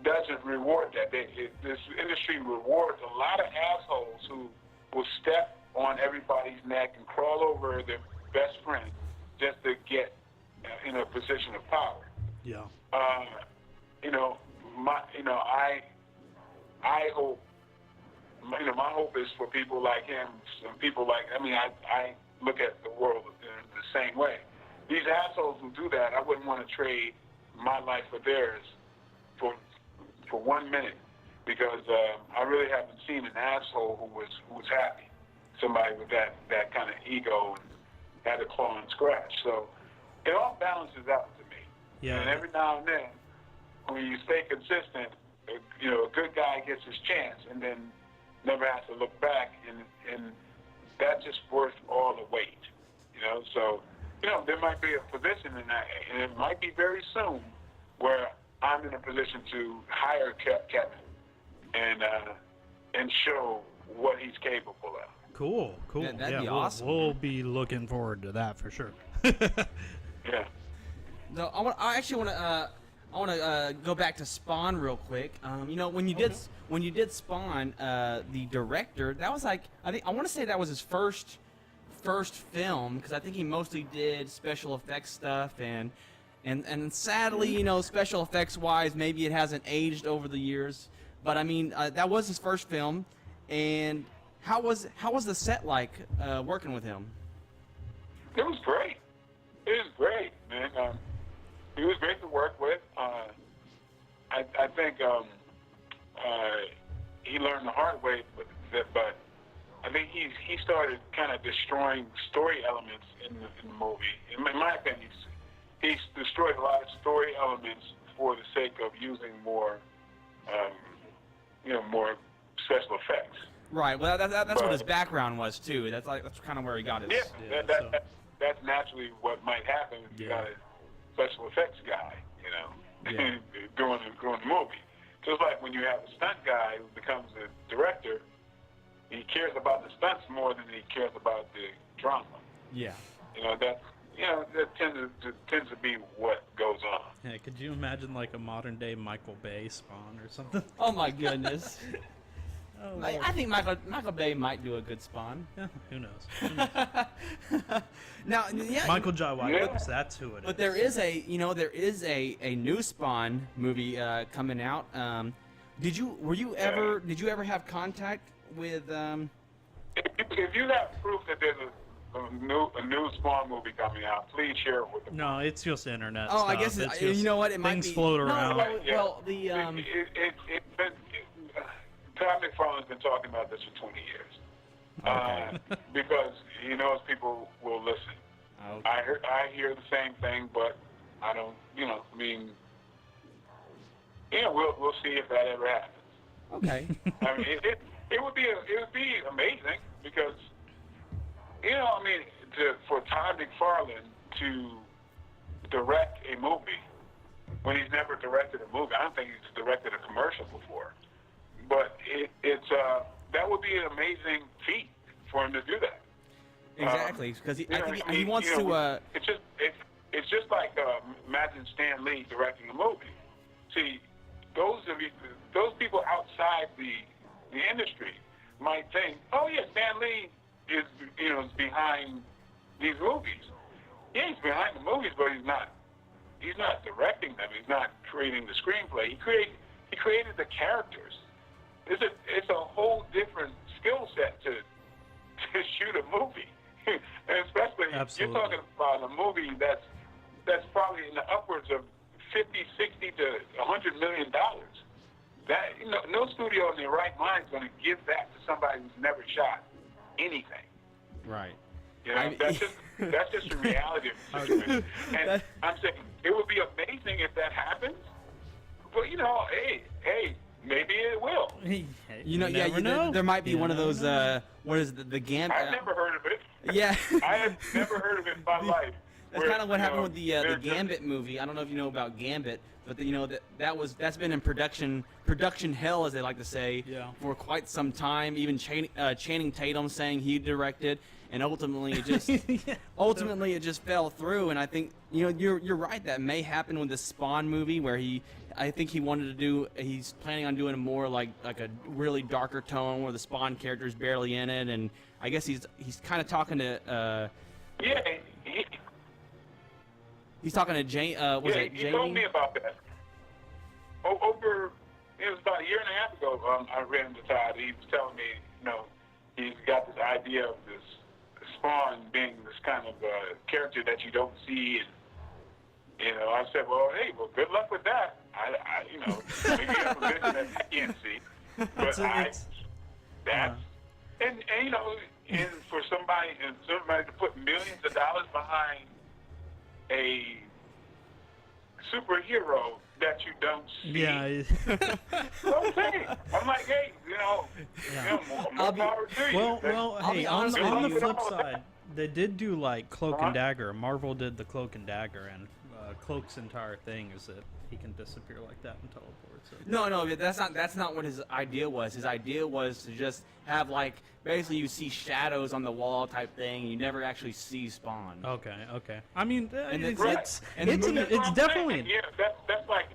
doesn't reward that. This industry rewards a lot of assholes who will step on everybody's neck and crawl over their best friend just to get in a position of power. Yeah. I hope. My hope is for people like him. Some people like. I look at the world the same way. These assholes who do that, I wouldn't want to trade my life for theirs for 1 minute, because I really haven't seen an asshole who was happy. Somebody with that kind of ego and had a claw and scratch. So it all balances out to me. Yeah. And every now and then, when you stay consistent, a good guy gets his chance and then never has to look back, and that's just worth all the weight. So there might be a position in that, and it might be very soon, where I'm in a position to hire Kevin and show what he's capable of. Cool. That'd be we'll, awesome. We'll be looking forward to that for sure. Yeah. So I want to go back to Spawn real quick. When you did Spawn, the director, that was like I want to say that was his first film, because I think he mostly did special effects stuff, and sadly, special effects wise, maybe it hasn't aged over the years. But I mean, that was his first film, and how was the set like working with him? It was great. It was great, man. He was great to work with. I think he learned the hard way, but I think he started kind of destroying story elements in the movie. In my opinion, he's destroyed a lot of story elements for the sake of using more, more special effects. Right. Well, that's what his But- background was too. That's kind of where he got his. Yeah, so- that's naturally what might happen if you Yeah. got a special effects guy, Yeah. doing the movie. Just like when you have a stunt guy who becomes a director, he cares about the stunts more than he cares about the drama. Yeah. That tends to be what goes on. Yeah, could you imagine like a modern day Michael Bay Spawn or something? Oh my goodness. Oh, I Lord. think Michael Bay might do a good Spawn. Yeah, who knows? Now, yeah. Michael Jai White, Yeah. that's who it is. But there is a new Spawn movie coming out. Did you ever have contact with If you have proof that there's a new Spawn movie coming out, please share it with the No, it's just internet. Oh, I stuff. guess It's you just know what? It might things be float no, around. Well, the Todd McFarlane's been talking about this for 20 years. Okay. Because he knows people will listen. Okay. I hear the same thing, but I don't. We'll see if that ever happens. Okay. I mean, it would be amazing because for Todd McFarlane to direct a movie when he's never directed a movie. I don't think he's directed a commercial before, but that would be an amazing feat for him to do that. Exactly, because I think he wants to. It's just like imagine Stan Lee directing a movie. See, those people outside the industry might think, oh yeah, Stan Lee is behind these movies. Yeah, he's behind the movies, but he's not directing them. He's not creating the screenplay. He created the characters. It's a whole different skill set to shoot a movie. And especially, Absolutely. you're talking about a movie that's probably in the upwards of $50, $60 to $100 million. That no studio in their right mind is going to give that to somebody who's never shot anything. Right. That's just the reality of the situation. And I'm saying it would be amazing if that happens. But hey, maybe it will. never know. There might be You one of never those. know. What is the Gambit? I've never heard of it. Yeah. I have never heard of it in my life. That's Where, kind of what happened with the they're just- Gambit movie. I don't know if you know about Gambit, but that's been in production hell, as they like to say, Yeah. for quite some time. Even Channing Tatum saying he directed, and ultimately it just it just fell through. And I think you're right. That may happen with the Spawn movie, where I think he wanted to do. He's planning on doing a more like a really darker tone where the Spawn character is barely in it, and I guess he's kind of talking to. Yeah, He's talking to Jane. Was it he Jamie? told me about that. It was about a year and a half ago. I ran into Todd. He was telling me, he's got this idea of this Spawn being this kind of character that you don't see, and I said, well, hey, good luck with that. Maybe you have a vision that I can't see, but and for somebody to put millions of dollars behind a superhero that you don't see. Yeah. Okay. I'm like, hey, more power to you. Well, I'll hey, be on honest the with you. flip side, they did do like Cloak Uh-huh. and Dagger. Marvel did the Cloak and Dagger, and Cloak's entire thing is that he can disappear like that and teleport. So. No, that's not what his idea was. His idea was to just have basically you see shadows on the wall type thing. And you never actually see Spawn. Okay. I mean, And it's Right. it's and it's, the movie- That's what it's I'm definitely saying. That's like,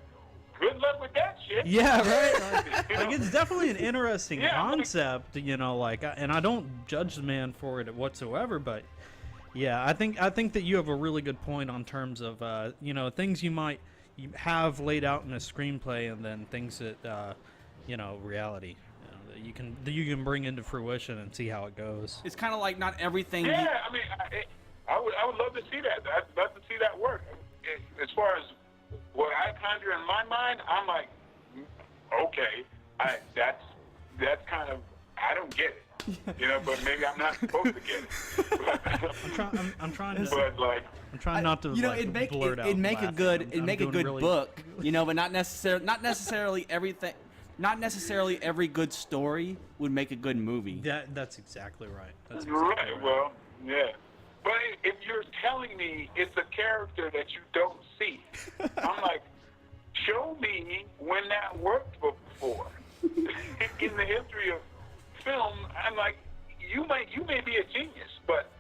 good luck with that shit. yeah, right. You Like know? it's definitely an interesting Yeah, I mean- concept, and I don't judge the man for it whatsoever, but yeah, I think that you have a really good point on terms of things you have laid out in a screenplay, and then things that reality that you can bring into fruition and see how it goes. It's kind of like not everything. Yeah, I mean, I would love to see that. I'd love to see that work. As far as what I conjure in my mind, I'm like, okay, that's kind of, I don't get it. You know, but maybe I'm not supposed to get it. I'm trying to. But like, I'm trying not to. You know, like, it'd make blurt out it'd make a laughing. good I'm doing really- book, you know, but not necessarily everything. Not necessarily every good story would make a good movie. That's exactly right. That's exactly right, right. well, yeah. But if you're telling me it's a character that you don't see, I'm like, show me when that worked before. In the history of film, I'm like, you may be a genius, but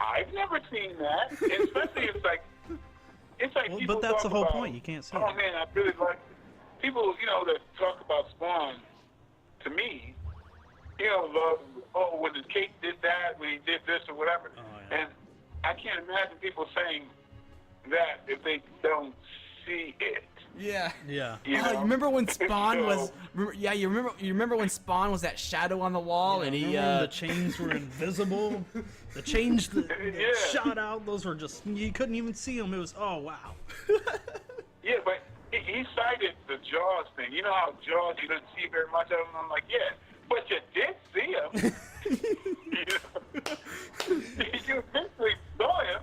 I've never seen that. And especially it's like Well, people but that's talk the whole about, point. You can't see oh it. man, I really like people, you know, that talk about Spawn. To me, you know, love, when Kate did that, when he did this or whatever. Oh, yeah. And I can't imagine people saying that if they don't see it. Yeah. Yeah. You Oh, know? you remember when Spawn So- was? Yeah, you remember when Spawn was that shadow on the wall, and he Remember when the chains were invisible. The chains that Yeah. shot out. Those were just you couldn't even see them. It was wow. Yeah, but he cited the Jaws thing. You know how Jaws, you didn't see very much of him? I'm like, yeah, but you did see him. You eventually saw him,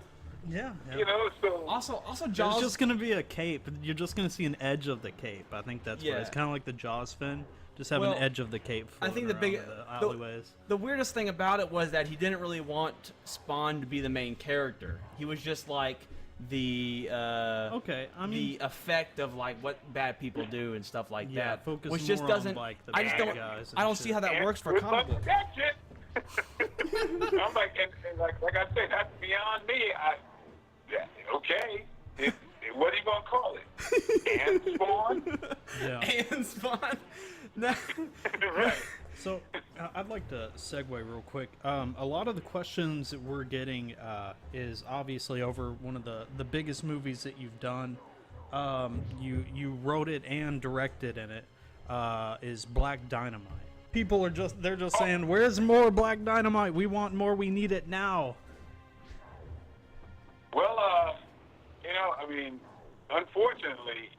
Yeah. you know, so... also It's Jaws. just gonna be a cape. You're just gonna see an edge of the cape. I think that's what Yeah. it's kind of like the Jaws fin. Just have Well, an edge of the cape. I think the floating big around the alleyways. the weirdest thing about it was that he didn't really want Spawn to be the main character. He was just like the Okay, I mean, the effect of like what bad people do and stuff like Yeah, that. focus which just more on, doesn't. like, the I just bad don't. guys and I don't see shit. how that And works for a good comic luck book. with that shit. I'm like, and like I said, that's beyond me. Okay, what are you gonna call it? And Spawn? yeah. And Spawn. No. Right. So I'd like to segue real quick. A lot of the questions that we're getting is obviously over one of the biggest movies that you've done. You wrote it and directed in it. Is Black Dynamite. People are just saying, "Where's more Black Dynamite? We want more. We need it now." Well, you know, I mean, unfortunately,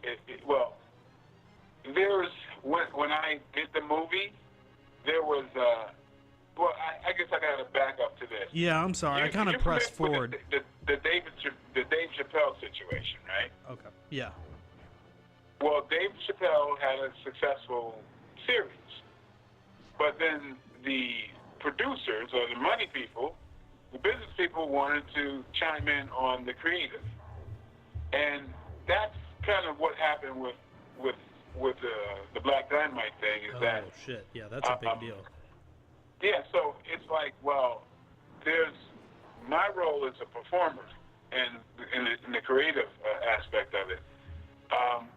there's when I did the movie, there was well, I guess I got to back up to this. Yeah, I'm sorry. I kind of You're pressed familiar with forward. the Dave Chappelle situation, right? Okay. Yeah. Well, Dave Chappelle had a successful series, but then the producers or the money people, the business people, wanted to chime in on the creative, and that's kind of what happened with the Black Dynamite thing. Is that Oh shit. Yeah, that's a big deal. yeah, so it's like, well, there's my role as a performer and in the creative aspect of it,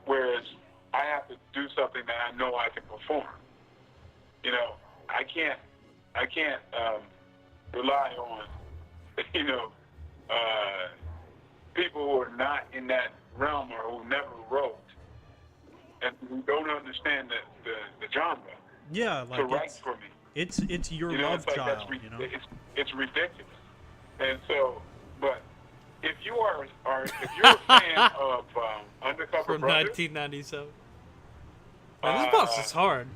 whereas I have to do something that I know I can perform. You know, I can't rely on, you know, people who are not in that realm or who never wrote and who don't understand the genre Yeah, to like write for me. it's your You know, love it's like child. that's You know. it's ridiculous. And so, but if you are if you're a fan of Undercover From Brother, 1997. this boss is hard.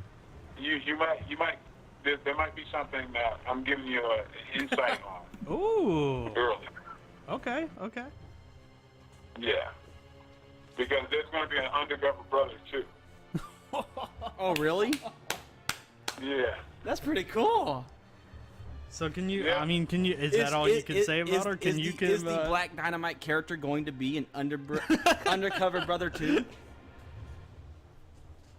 you might there might be something that I'm giving you an insight on Ooh. early. Okay. Okay. Yeah, because there's going to be an Undercover Brother too. Oh, really? Yeah. That's pretty cool. So can you? Yeah. I mean, can you? Is that all you can say about her? Can you give? Is the Black Dynamite character going to be an undercover brother too?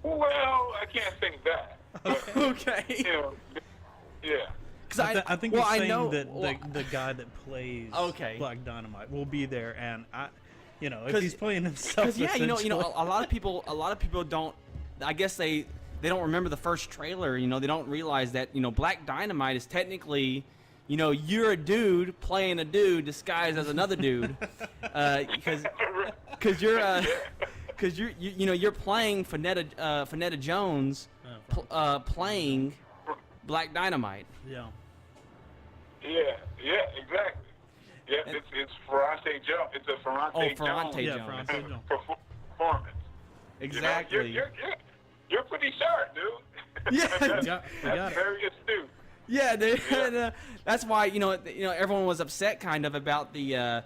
Well, I can't think that. But, Okay. you know, yeah. I think well, you're I saying know, that well, the guy that plays Okay. Black Dynamite will be there, and if he's playing himself, Because yeah, you know, essentially- a lot of people don't. I guess they don't remember the first trailer. You know, they don't realize that Black Dynamite is technically, you're a dude playing a dude disguised as another dude, because you're playing Fanetta Jones, playing Black Dynamite. Yeah. Yeah, exactly. Yeah, it's Ferrante Jones. It's a Ferrante Ferrante Jones Yeah, Ferrante Jones. performance. Exactly. You know, you're pretty sharp, dude. Yeah. that's, We got that's it. very astute. Yeah, dude. And, that's why everyone was upset kind of about the.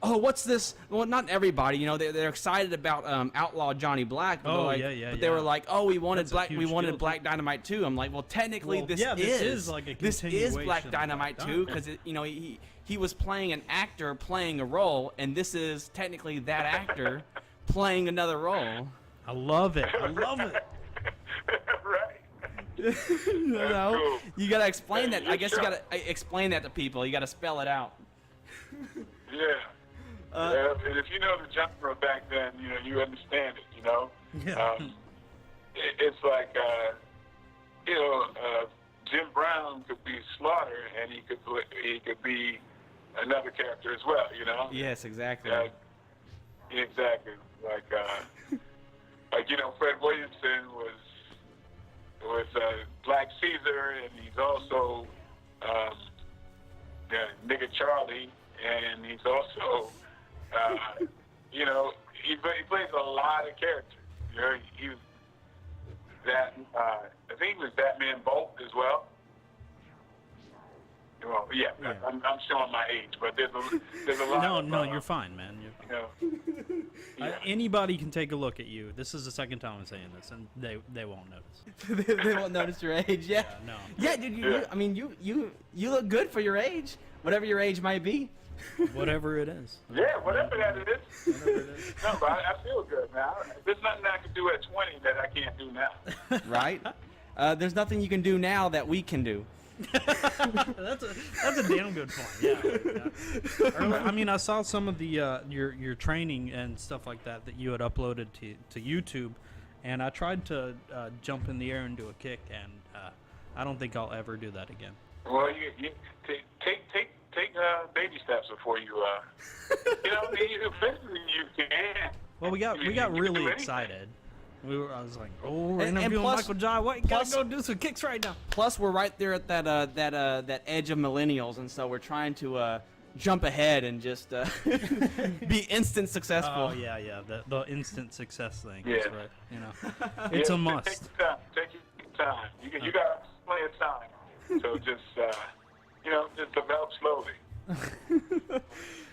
Oh, what's this? Well, not everybody. They're excited about Outlaw Johnny Black. But Oh, like, yeah, But they were like, oh, we wanted That's a huge deal, Black Dynamite too. I'm like, well, technically Well, this yeah, this is is like a this is continuation Black of Dynamite Black too, Dynamite. because he was playing an actor playing a role, and this is technically that actor playing another role. I love it. I love it. Right. Cool. You gotta explain that. I guess you Sure. gotta explain that to people. You gotta spell it out. Yeah. Yeah. And if you know the genre back then, you understand it. Yeah. It's like Jim Brown could be Slaughter, and he could be another character as well. Yes, exactly. Exactly. Like Fred Williamson was Black Caesar, and he's also Nigga Charlie, and he's also he plays a lot of characters. He was that. I think he was Batman Bolt as well. Well, yeah. I'm showing my age, but there's a lot. No, you're fine, man. Anybody can take a look at you. This is the second time I'm saying this, and they won't notice. They won't notice your age. Yeah. No. Yeah, dude. You look good for your age, whatever your age might be. Whatever it is. Yeah, whatever that is. Whatever it is. No, but I feel good, man. There's nothing I can do at 20 that I can't do now. Right. There's nothing you can do now that we can do. That's a damn good point. Yeah. I mean, I saw some of the your training and stuff like that you had uploaded to YouTube, and I tried to jump in the air and do a kick, and I don't think I'll ever do that again. Well, you take baby steps before you. Eventually you can. Well, we got You can really do anything. excited. I was like, oh, we're And interviewing plus- Michael Jai. What? plus- Gotta go do some kicks right now. Plus, we're right there at that edge of millennials, and so we're trying to jump ahead and just be instant successful. Oh yeah, the instant success thing. Yeah. That's right. It's a must. Take your time. You got plenty of time. So just develop slowly.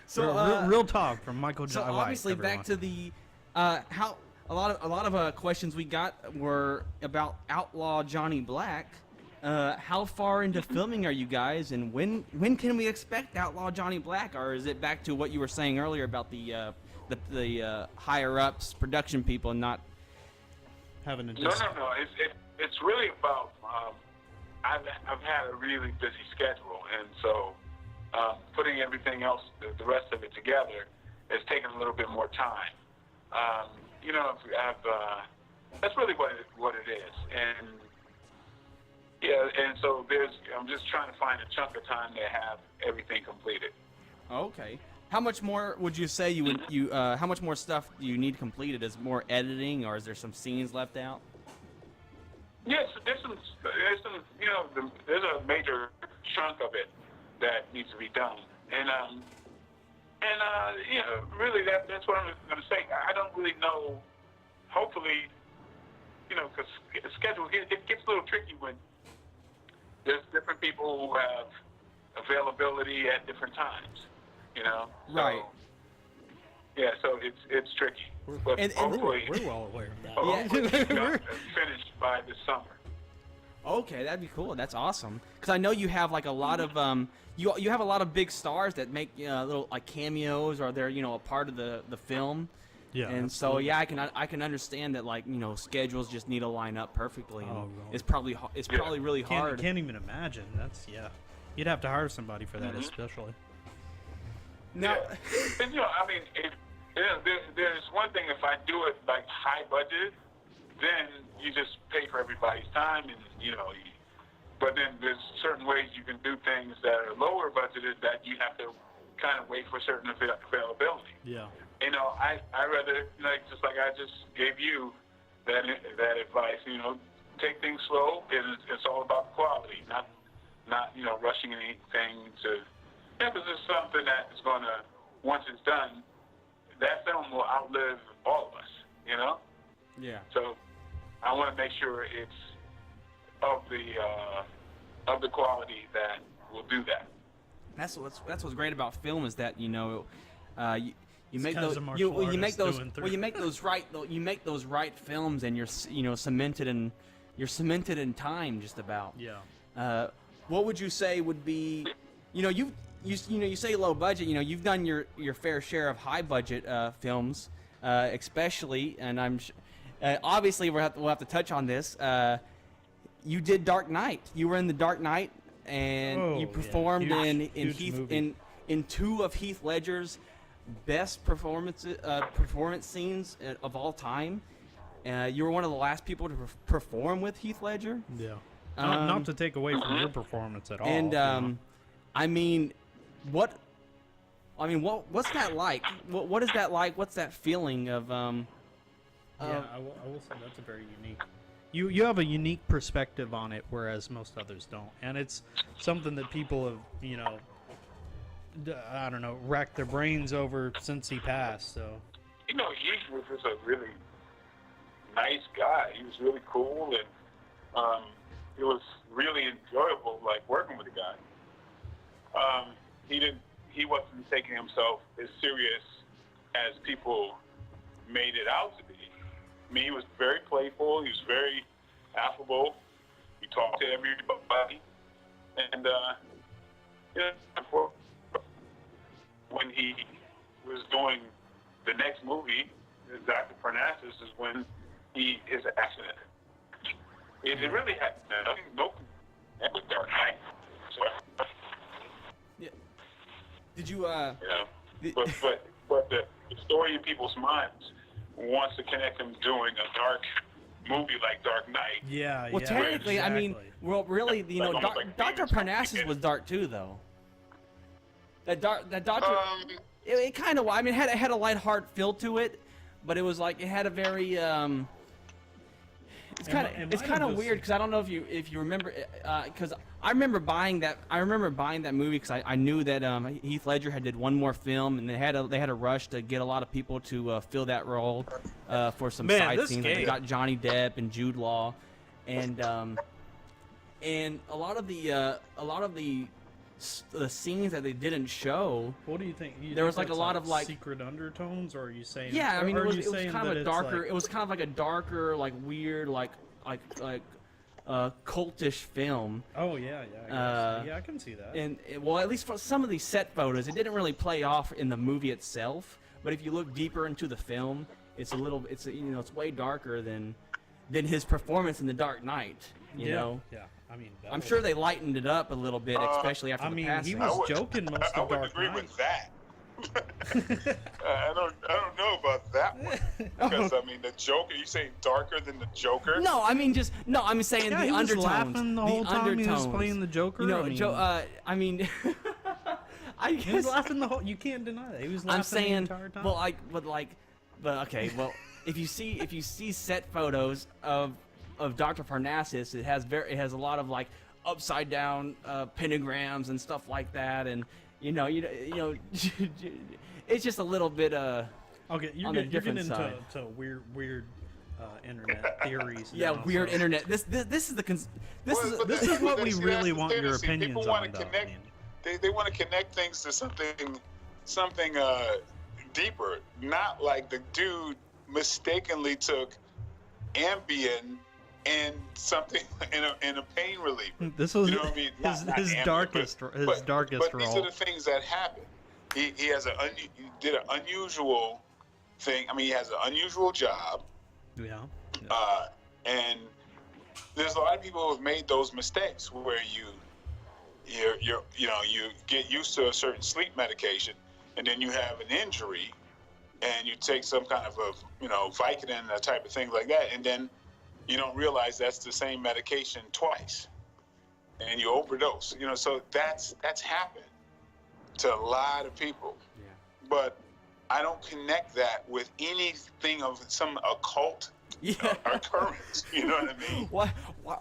So real talk from Michael Jai. So White, obviously, everyone. back to the how a lot of questions we got were about Outlaw Johnny Black. How far into filming are you guys, and when can we expect Outlaw Johnny Black, or is it back to what you were saying earlier about the higher ups, production people, not having a No. It's really about. I've had a really busy schedule, and so putting everything else, the rest of it together, has taken a little bit more time. That's really what it is, and and so I'm just trying to find a chunk of time to have everything completed. okay? How much more would you say how much more stuff do you need completed? Is more editing, or is there some scenes left out? Yes, there's some there's a major chunk of it that needs to be done, and really that's what I'm going to say. I don't really know. Hopefully, because the schedule it gets a little tricky when there's different people who have availability at different times. So, Right. Yeah, so it's tricky, but And hopefully, We're well aware of that. hopefully finished by this summer. Okay, that'd be cool. That's awesome. Because I know you have like a lot of you have a lot of big stars that make little like cameos, or they're a part of the film. Yeah, And so yeah, I can understand that like schedules just need to line up perfectly. And Oh, really? it's probably really hard. Can't even imagine. That's You'd have to hire somebody for that, Mhm. especially. Now, Yeah. And I mean, there's one thing if I do it like high budget, then you just pay for everybody's time, and but then there's certain ways you can do things that are lower budgeted that you have to kind of wait for certain availability. Yeah. I rather just like I just gave you that advice. Take things slow. It's all about quality, not rushing anything to. Because it's something that is going to, once it's done, that film will outlive all of us. yeah. So I want to make sure it's of the of the quality that will do that. That's what's great about film is that you make kinda those a you, martial you make artist those through and well, you make those right films, and you're cemented in time just about. Yeah. What would you say would be, you say low budget, you've done your fair share of high budget films, especially, and obviously we'll have to touch on this. You did Dark Knight. You were in the Dark Knight, and you yeah. performed Huge movie. in two of Heath Ledger's best performance scenes of all time. You were one of the last people to perform with Heath Ledger. Yeah. Not to take away from your performance at all. And you know? what's that like? What is that like? What's that feeling of Yeah, I will say that's a very unique. You have a unique perspective on it, whereas most others don't, and it's something that people have, I don't know, racked their brains over since he passed. So. Heath was just a really nice guy. He was really cool, and it was really enjoyable, like working with the guy. He wasn't taking himself as serious as people made it out to be. I mean, he was very playful. He was very affable. He talked to everybody, and when he was doing the next movie, Dr. Parnassus, is when his accident. It really had nothing with Dark Knight. So, yeah. Did you but the story in people's minds wants to connect him doing a dark movie like Dark Knight. Yeah. Well, yeah, technically, exactly. I mean, well, really, almost like Dr. David's Parnassus was dark too, though. That Doctor, it kind of, I mean, it had a lighthearted feel to it, but it was like it had a very it's kind of weird because I don't know if you remember because I remember buying that movie because I knew that Heath Ledger had did one more film, and they had a rush to get a lot of people to fill that role for some side this scenes. Like they game. got Johnny Depp and Jude Law, and a lot of the scenes that they didn't show. What do you think? There was like a lot of like secret undertones, or are you saying? yeah, I mean, or it are was you saying kind of that a it's darker. like- It was kind of like a darker, like weird, like cultish film. Oh yeah. I guess. Yeah, I can see that. And well, at least for some of these set photos, it didn't really play off in the movie itself. But if you look deeper into the film, it's way darker than his performance in The Dark Knight. You know. Yeah. I mean, that I'm was- sure they lightened it up a little bit, especially after I the mean, passing. he was joking most I of would Dark agree Knight. with that. I don't know about that one because I mean the Joker. You say darker than the Joker? No, I mean I'm saying Yeah, the he was undertones. laughing the whole time he was undertones. playing the Joker. I mean, I he was guess laughing the whole. You can't deny that. He was laughing I'm saying, the entire time. but okay, well, if you see set photos of Dr. Parnassus, it has a lot of like upside down pentagrams and stuff like that, and you know, it's just a little bit okay, you're on the getting different into side. to weird internet theories. yeah, now, weird so- internet. This is the This is what we see, really that's the want your tendency. opinions People on, want to though, connect. Andy. They want to connect things to something deeper. Not like the dude mistakenly took Ambien and something in a pain reliever. This was You know what I mean? Not his Ambien, darkest but darkest But these role. are the things that happen. He did an unusual thing. I mean, he has an unusual job, Yeah. and there's a lot of people who have made those mistakes where you get used to a certain sleep medication, and then you have an injury, and you take some kind of a Vicodin, a type of thing like that, and then you don't realize that's the same medication twice, and you overdose. So that's happened to a lot of people. Yeah. But I don't connect that with anything of some occult Yeah. occurrence. You know what I mean?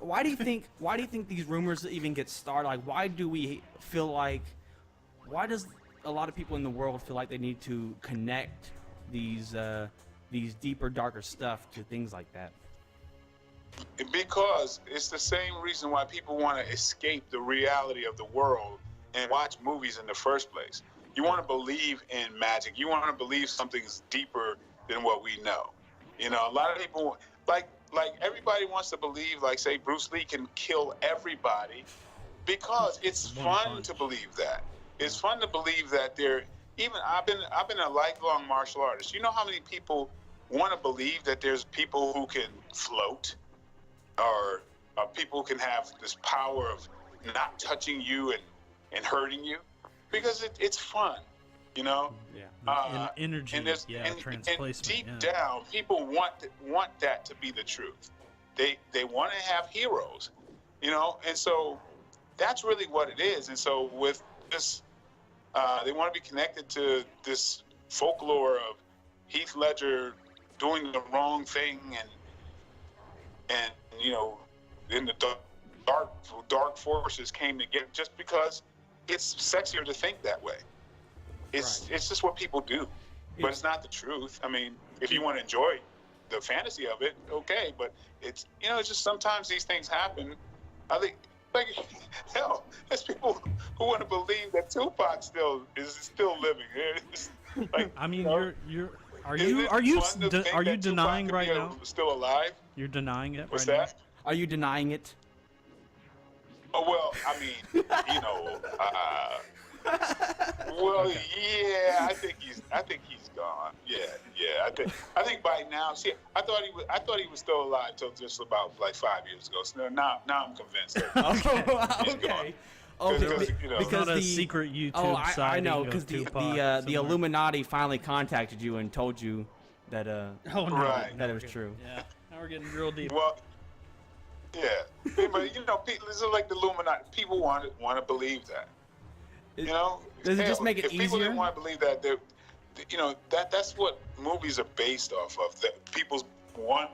Why do you think these rumors even get started? Like, why does a lot of people in the world feel like they need to connect these deeper, darker stuff to things like that? Because it's the same reason why people want to escape the reality of the world and watch movies in the first place. You want to believe in magic. You want to believe something's deeper than what we know. You know, a lot of people like everybody wants to believe, like, say, Bruce Lee can kill everybody because it's fun to believe that. It's fun to believe that I've been a lifelong martial artist. You know how many people want to believe that there's people who can float, or people can have this power of not touching you and hurting you, because it's fun, you know. Yeah, energy. And Transplacement. Deep down, people want that to be the truth. They want to have heroes, you know. And so that's really what it is. And so with this, they want to be connected to this folklore of Heath Ledger doing the wrong thing, and you know, then the dark forces came together, just because it's sexier to think that way. It's just what people do, but it's not the truth. I mean, if you want to enjoy the fantasy of it, okay, but it's, you know, it's just sometimes these things happen. I think, like, hell, there's people who want to believe that Tupac is still living. It's like, I mean, you know, are you denying Tupac right could be now? Still alive? You're denying it. What's right that? Are you denying it? Oh, well, I mean, you know, well, yeah, I think he's gone. Yeah. I think by now. See, I thought he was still alive till just about like 5 years ago. So now I'm convinced that he's gone. Okay, you know, because Not a the secret YouTube I sighting know, of because the Tupac the somewhere. Illuminati finally contacted you and told you that Oh no, Right. that it was true. Yeah, now we're getting real deep. well, yeah, but you know, people, this is like the Illuminati. People want to believe that. You know, Does it just make it if people easier? didn't want to believe that, you know, that's what movies are based off of. That people's want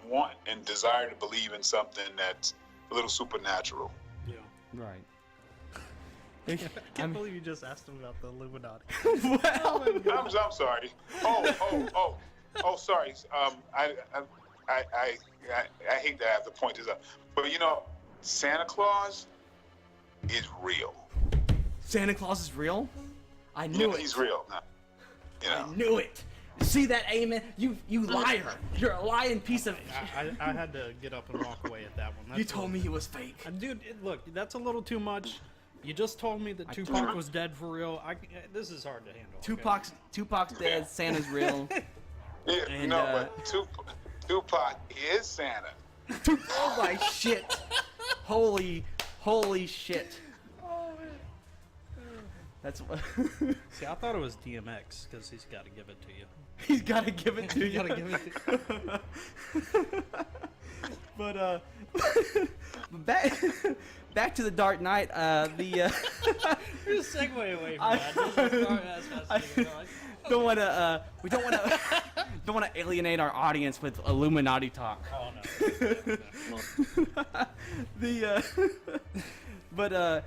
and desire to believe in something that's a little supernatural. Yeah. Right. I can't believe you just asked him about the Illuminati. I'm sorry. Oh, sorry. I hate to have to point this out, but you know, Santa Claus is real. Santa Claus is real? I You knew know, it. he's real. Now, you know. I knew it. See that, Amen? You liar. You're a lying piece of. I had to get up and walk away at that one. You told me he was fake. Dude, look, that's a little too much. You just told me that Tupac was dead for real. This is hard to handle. okay? Tupac's dead. Santa's real. Yeah, And, no, but Tupac is Santa. Oh my shit! Holy shit! That's what. See, I thought it was DMX because he's got to give it to you. He's got to give it to You you. gotta give it to But back to the Dark Knight. Just segue away from that. Just start as fast as you go. We don't want to alienate our audience with Illuminati talk. Oh no. But I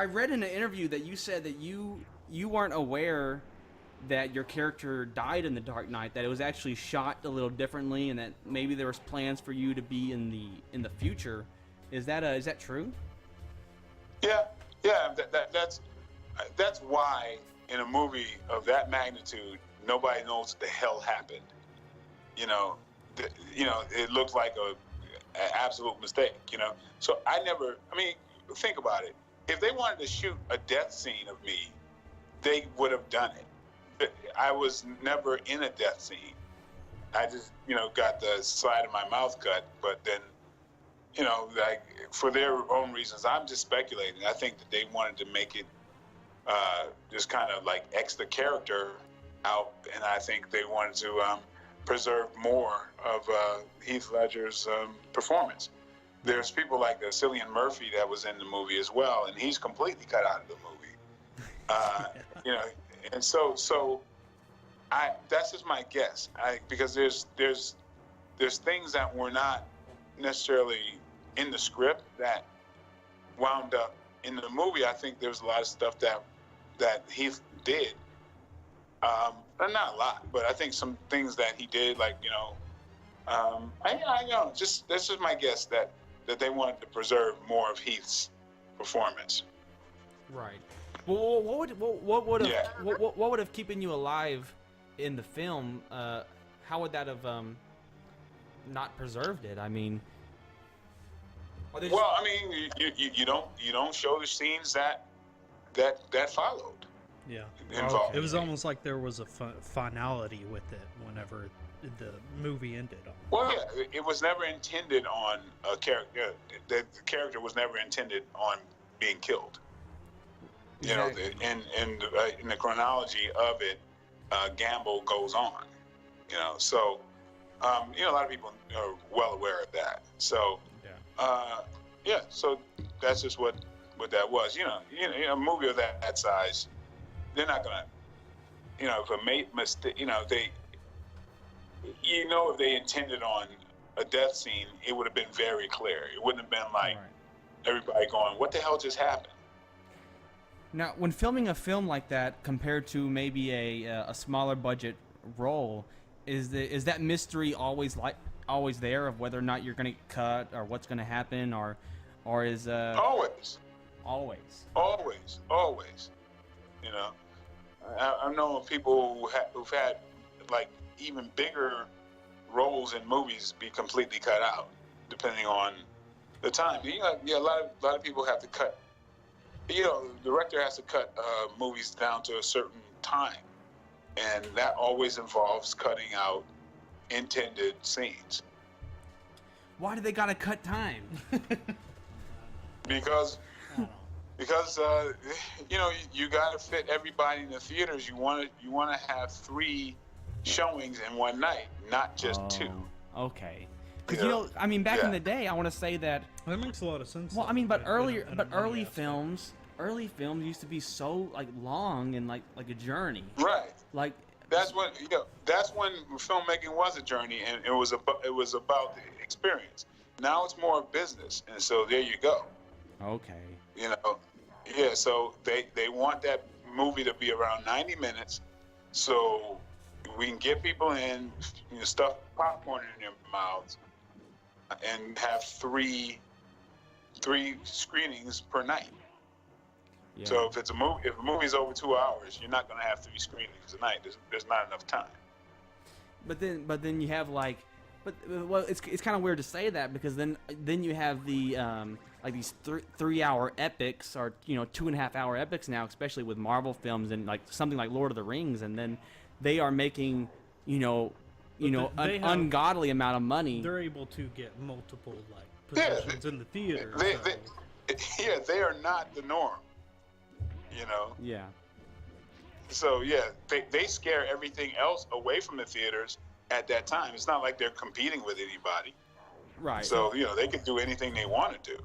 read in an interview that you said that you weren't aware that your character died in the Dark Knight, that it was actually shot a little differently, and that maybe there was plans for you to be in the future. Is that true? Yeah. That's why in a movie of that magnitude, nobody knows what the hell happened. You know, it looked like an absolute mistake. You know, so I mean, think about it. If they wanted to shoot a death scene of me, they would have done it. I was never in a death scene. I just, got the side of my mouth cut, but then, like for their own reasons, I'm just speculating. I think that they wanted to make it just kind of like X the character out, and I think they wanted to preserve more of Heath Ledger's performance. There's people like Cillian Murphy that was in the movie as well, and he's completely cut out of the movie. And so that's just my guess. Because there's things that were not necessarily in the script that wound up in the movie. I think there was a lot of stuff that Heath did. Not a lot, but I think some things that he did, like I know. Just that's just my guess that they wanted to preserve more of Heath's performance. Right. Well, what would have Yeah. what would have keeping you alive in the film? How would that have not preserved it? I mean, or they just- Well, I mean, you don't show the scenes that followed Yeah. involved. It was almost like there was a finality with it whenever the movie ended. Well, yeah, it was never intended on a character. The character was never intended on being killed. You know, in the chronology of it, Gamble goes on. You know, so you know, a lot of people are well aware of that. So so that's just what that was. You know, a movie of that size, they're not gonna, you know, if a mistake, you know, if they intended on a death scene, it would have been very clear. It wouldn't have been like everybody going, "What the hell just happened?" Now, when filming a film like that, compared to maybe a smaller budget role, is that mystery always there of whether or not you're going to cut or what's going to happen, or is Always. You know, I know of people who've had like even bigger roles in movies be completely cut out, depending on the time. You know, a lot of people have to cut. You know, the director has to cut movies down to a certain time, and that always involves cutting out intended scenes. Why do they gotta cut time? Because you know, you got to fit everybody in the theaters. You want to have 3 showings in one night, not just 2. Okay. Because you know, I mean, back in the day, I want to say that. That makes a lot of sense. Well, though, I mean, but in earlier, a but money early aspect. films used to be so like long and like a journey. Right. Like That's when filmmaking was a journey, and it was about the experience. Now it's more business, and so there you go. okay. You know, yeah. So they want that movie to be around 90 minutes, so we can get people in, you know, stuff popcorn in their mouths, and have three screenings per night. Yeah. So if a movie's over 2 hours, you're not going to have 3 screenings a night. There's not enough time. But then you have like, well, it's kind of weird to say that because then you have the like these 3-hour epics or 2.5 hour epics now, especially with Marvel films and like something like Lord of the Rings, and then they are making they have- ungodly amount of money. They're able to get multiple positions in the theater. They are not the norm. You know. Yeah. So yeah, they scare everything else away from the theaters at that time. It's not like they're competing with anybody. Right. So they can do anything they want to do.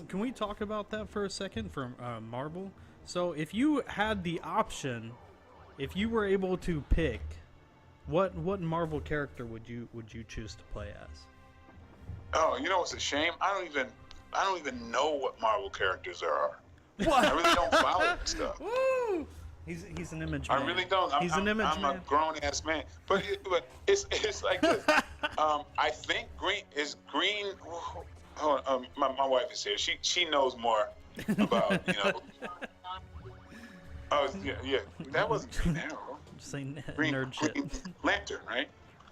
Can we talk about that for a second from Marvel? So if you had the option, if you were able to pick, what Marvel character would you choose to play as? Oh, you know what's a shame? I don't even know what Marvel characters there are. What? I really don't follow that stuff. Woo! He's an image man. I really don't. He's an image I'm man. a grown ass man, but it's like this. I think green. Hold on, my wife is here. She knows more about Oh yeah. That wasn't Green Arrow. Saying Green nerd shit. Lantern, right?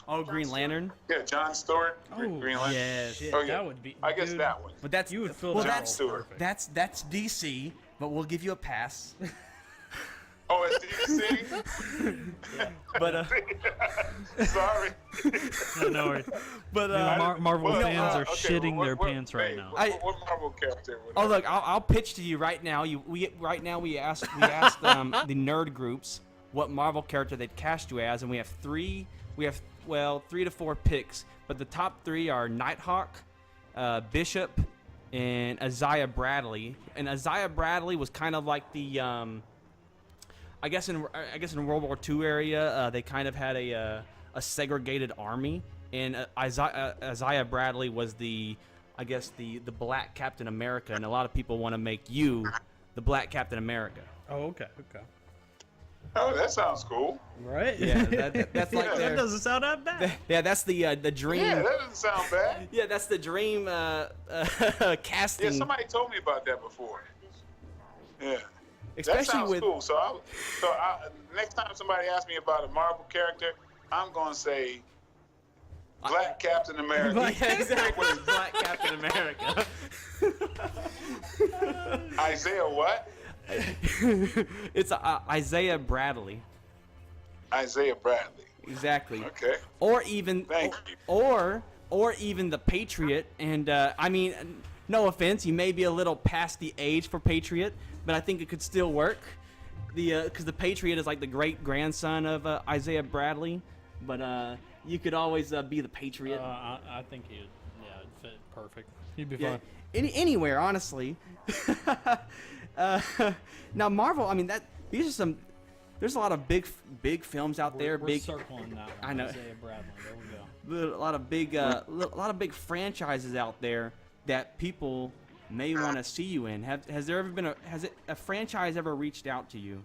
Oh, Green Lantern. Yeah, John Stewart. Green Lantern. yes. Shit, Oh, yeah. that would be. I guess dude, that one. But that's You would fill well, that that's role Stewart. perfect. that's DC, but we'll give you a pass. Oh, it's DC. But Sorry. No worries. but Dude, Marvel Well, fans are okay, shitting their pants right hey, now. What Marvel character would oh look, I'll pitch to you right now. We asked the nerd groups what Marvel character they'd cast you as, and we have 3 to 4 picks, but the top 3 are Nighthawk, Bishop, and Isaiah Bradley. And Isaiah Bradley was kind of like the I guess in World War II area, they kind of had a segregated army, and Isaiah Bradley was the Black Captain America, and a lot of people want to make you the Black Captain America. Oh, okay. Oh, that sounds cool. Right? Yeah, that's like Yeah. that their, doesn't sound that bad. yeah, that's the dream. Yeah, that doesn't sound bad. Yeah, that's the dream casting. Yeah, somebody told me about that before. Yeah. That Especially sounds with cool. So next time somebody asks me about a Marvel character, I'm gonna say Black Captain America. yeah, exactly, Black Captain America. Isaiah what? It's Isaiah Bradley. Isaiah Bradley. Exactly. Okay. Or even Thank you. or even the Patriot. And I mean, no offense, you may be a little past the age for Patriot, but I think it could still work. Because the Patriot is like the great grandson of Isaiah Bradley, but you could always be the Patriot. I think it'd fit perfect. He'd be Yeah, fine. anywhere, honestly. Now Marvel, I mean these are some. There's a lot of big films out there. We're big, circling that one. I know. Isaiah Bradley. There we go. a lot of big franchises out there that people may want to see you in. Has there ever been a franchise ever reached out to you?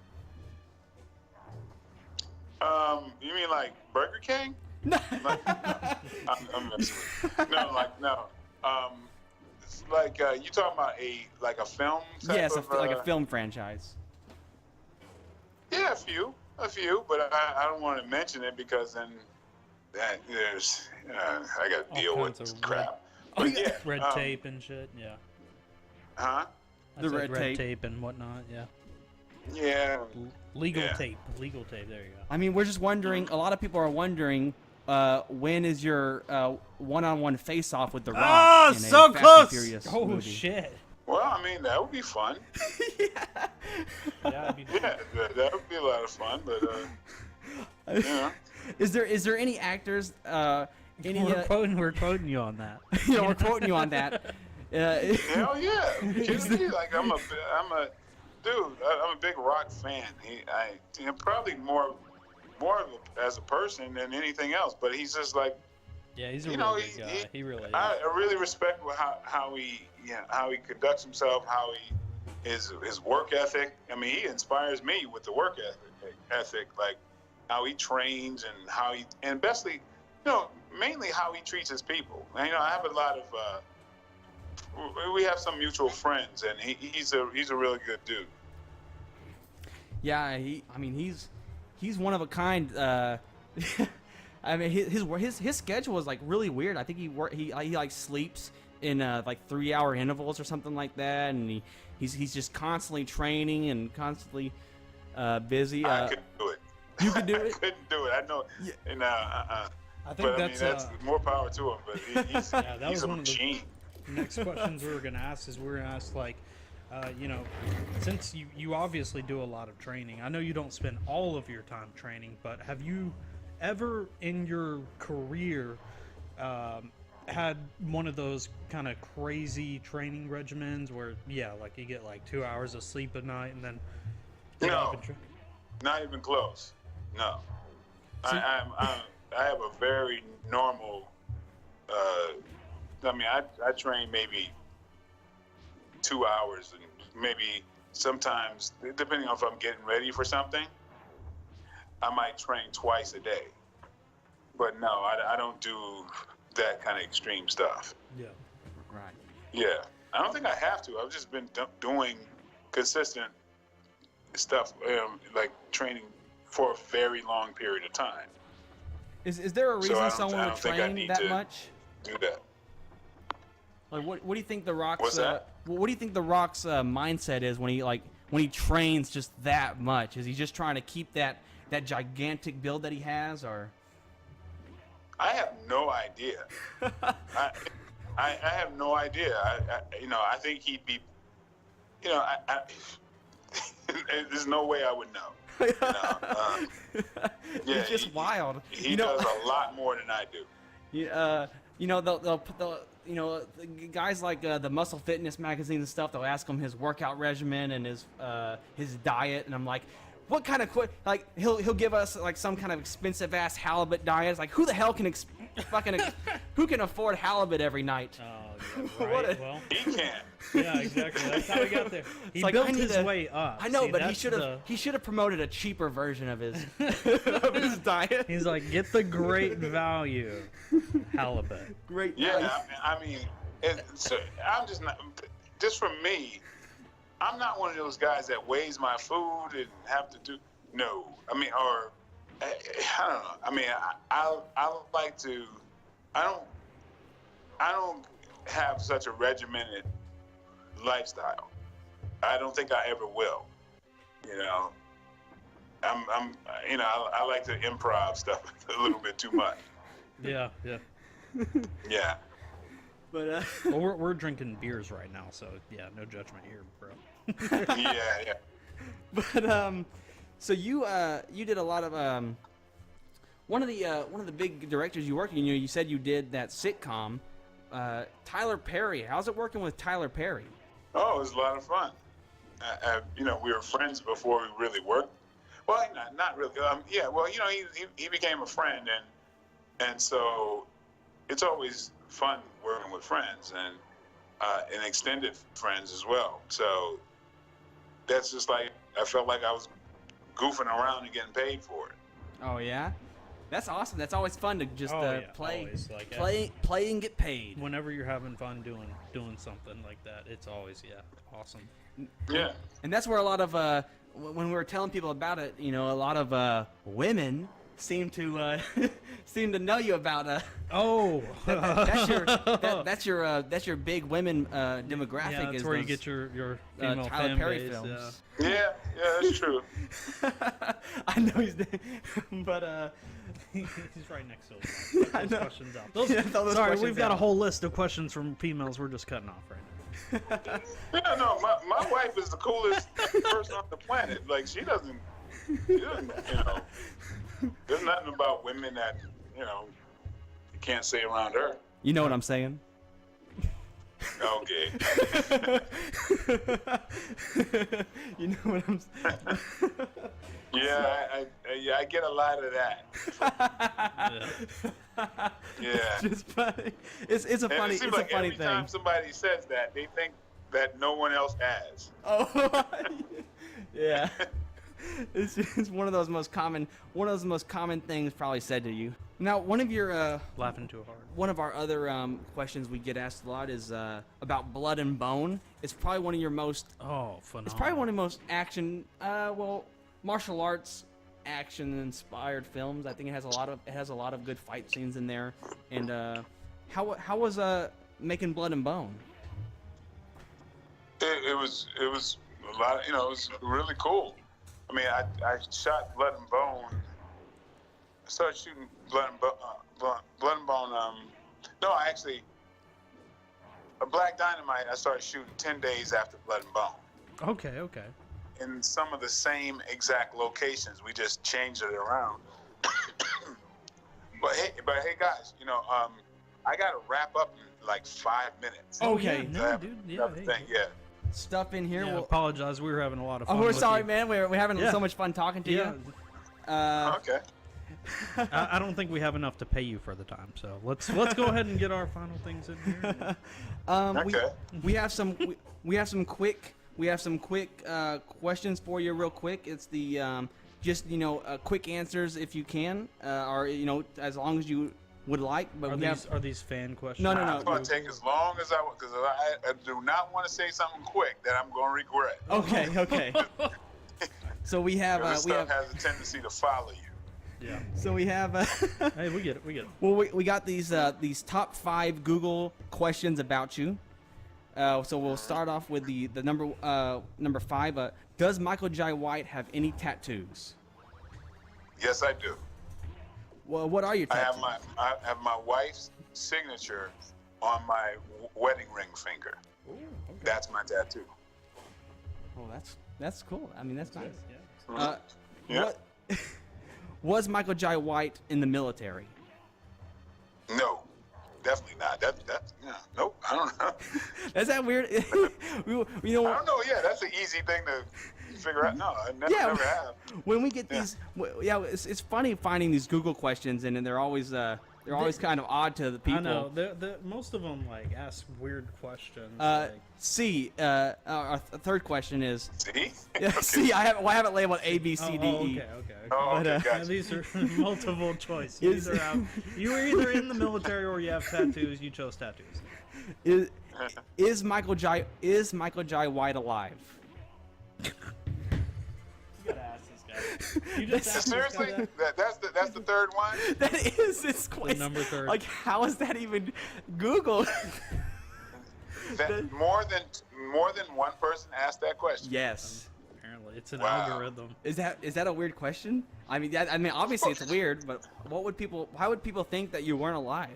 You mean like Burger King? No. I'm messing with you. No. It's like you talking about a film? Type Yes, of, like a film franchise. Yeah, a few, but I don't want to mention it because then there's I got to All deal with kinds of crap. Oh, But yeah. yeah, Red tape and shit. Yeah. Huh? I The said red tape. and whatnot. Yeah. Yeah. Legal Yeah. tape. Legal tape. There you go. I mean, we're just wondering. A lot of people are wondering when is your one-on-one face-off with The Rock? Ah, in a so Fast and close! Furious Oh movie? shit. Well, I mean that would be fun. Yeah. I'd be Yeah, that would be a lot of fun. But you know, Is there any actors? Any? we're quoting you on that. You know, we're quoting you on that. hell yeah. You kidding me? Like I'm a dude. I'm a big Rock fan. Probably more as a person than anything else. But he's just like, Yeah, he's a you really know, good guy. He really is. I really respect how he conducts himself, how his work ethic. I mean, he inspires me with the work ethic, like how he trains and how he, and bestly, mainly how he treats his people. And, I have a lot of, we have some mutual friends, and he's a really good dude. Yeah, he's one of a kind. I mean, his schedule is like really weird. I think he like sleeps in like 3-hour intervals or something like that, and he's just constantly training and constantly busy. I couldn't do it. You could do it. I couldn't do it. I know. Yeah. And I think but that's, that's more power to him. But he's Yeah, that he's was a one of the- machine. next questions we were going to ask is we're going to ask, like, since you obviously do a lot of training, I know you don't spend all of your time training, but have you ever in your career had one of those kind of crazy training regimens where, like you get like 2 hours of sleep a night and then get No. up and Not even close. No. See- I have a very normal. I train maybe 2 hours, and maybe sometimes, depending on if I'm getting ready for something, I might train twice a day. But no, I don't do that kind of extreme stuff. yeah. Right. Yeah, I don't think I have to. I've just been doing consistent stuff, like training for a very long period of time. Is there a reason I someone don't would think I train need that to much? Do that. Like, what do you think the Rock's? What's that? What do you think the Rock's mindset is when he trains just that much? Is he just trying to keep that gigantic build that he has, or? I have no idea. I have no idea. I think he'd be. There's no way I would know. Yeah, It's just wild. He does a lot more than I do. The guys like the Muscle Fitness magazine and stuff, they'll ask him his workout regimen and his diet, and I'm like, what kind of he'll give us like some kind of expensive ass halibut diet. It's like, who the hell can fucking who can afford halibut every night? Oh, yeah, What right. a- Well, He can't. yeah, exactly. That's how he got there. He like, built I need his to- way up. I know, See, but he that's should have promoted a cheaper version of his of his diet. He's like, get the great value halibut. Great. Yeah, value. I mean, I'm just not. Just for me, I'm not one of those guys that weighs my food and have to do. No, I mean, or I don't know. I mean, I like to. I don't have such a regimented lifestyle. I don't think I ever will. You know, I like to improv stuff a little bit too much. Yeah, yeah. Yeah. But Well, we're drinking beers right now, so yeah, no judgment here, bro. Yeah. but so you did a lot of one of the big directors you worked with. You said you did that sitcom, Tyler Perry. How's it working with Tyler Perry? Oh, it was a lot of fun. We were friends before we really worked. Well, not really. Yeah, well, he became a friend, and so it's always fun working with friends and extended friends as well. So that's just like I felt like I was goofing around and getting paid for it. Oh yeah, that's awesome. That's always fun to just Oh, yeah, play, always, like, play and get paid. Whenever you're having fun doing something like that, it's always awesome. Yeah. And that's where a lot of when we were telling people about it, a lot of women seem to seem to know you about Oh, that's your big women demographic. yeah, that's is where you those, get your female Tyler fan Perry base, films. Yeah, that's true. I know he's, but He's right next to us. I Those know. questions out. Those, Yeah, throw those sorry, questions we've got a out. whole list of questions from females. We're just cutting off right now. Yeah, no, my wife is the coolest person on the planet. Like she doesn't, there's nothing about women that, you can't say around her. You know what I'm saying? Okay. You know what I'm saying? Yeah, I get a lot of that. Yeah. Yeah. Just funny. It's a And funny it seems it's like a funny every thing. time somebody says that, they think that no one else has. Oh, yeah. It's one of those most common things probably said to you. Now, one of your Laughing too hard. one of our other questions we get asked a lot is about Blood and Bone. It's probably one of your most Oh, phenomenal. it's probably one of the most martial arts action inspired films. I think it has a lot of good fight scenes in there. And how was making Blood and Bone? It was a lot. It was really cool. I mean, I shot Blood and Bone. I started shooting Blood and Bone. Black Dynamite. I started shooting 10 days after Blood and Bone. Okay. In some of the same exact locations. We just changed it around. but hey, guys, I got to wrap up in like 5 minutes. Okay. Yeah, no, dude. Yeah. Another Hey. thing, yeah. Stuff in here. Yeah, We'll- apologize. We were having a lot of fun. oh, we're with sorry, you. man. We're having Yeah. so much fun talking to Yeah. you. Okay. I don't think we have enough to pay you for the time, so let's go ahead and get our final things in here. Okay. We have some quick questions for you real quick. It's the quick answers if you can, or as long as you would like. But Are these fan questions? No. It's going to take as long as I want because I do not want to say something quick that I'm going to regret. Okay. So we have This stuff has a tendency to follow you. Yeah. Hey, we get it. Well, we got these top 5 Google questions about you. So we'll start off with the number 5. Does Michael Jai White have any tattoos? Yes, I do. Well, what are your I tattoos? have my wife's signature on my wedding ring finger. That's my tattoo. Oh, that's cool. I mean, that's nice. Yeah. Yeah. What was Michael Jai White in the military? No, definitely not. Nope. I don't know. Is that weird? I don't know. Yeah, that's an easy thing to figure out. No, I never have. When we get Yeah. these, it's funny finding these Google questions, and they're always they're always kind of odd to the people. I know. Most of them like ask weird questions. C. Our third question is. See? Yeah, Okay. C. I have it labeled A, B, C, D, E. Okay. Oh, But, okay, uh, gotcha. These are multiple choice. Is- You were either in the military or you have tattoos. You chose tattoos. Is Michael Jai White alive? You gotta ask this guy. You just asked this guy Seriously? that? That's the third one? That is this question. number third. Like, how is that even Google? That more than one person asked that question. Yes. Apparently, it's an Wow. algorithm. Is that a weird question? I mean, obviously it's weird, but how would people think that you weren't alive?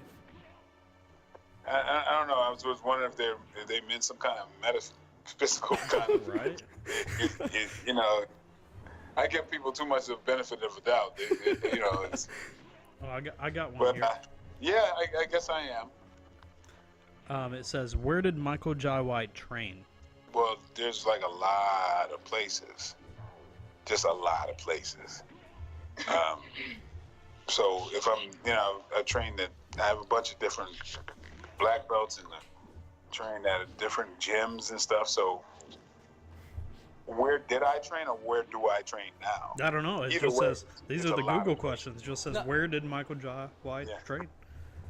I don't know. I was wondering if they meant some kind of metaphysical kind of Right? you know. I give people too much of benefit of the doubt. You know, it's, Oh, I got one but here. yeah, I guess I am. It says, "Where did Michael Jai White train?" Well, there's like a lot of places, just a lot of places. So if I'm, I train that I have a bunch of different black belts and train at different gyms and stuff. So where did I train, or where do I train now? I don't know. It Either just way, says these it's are a the lot Google of questions. It just says, No. "Where did Michael Jai White Yeah. train?"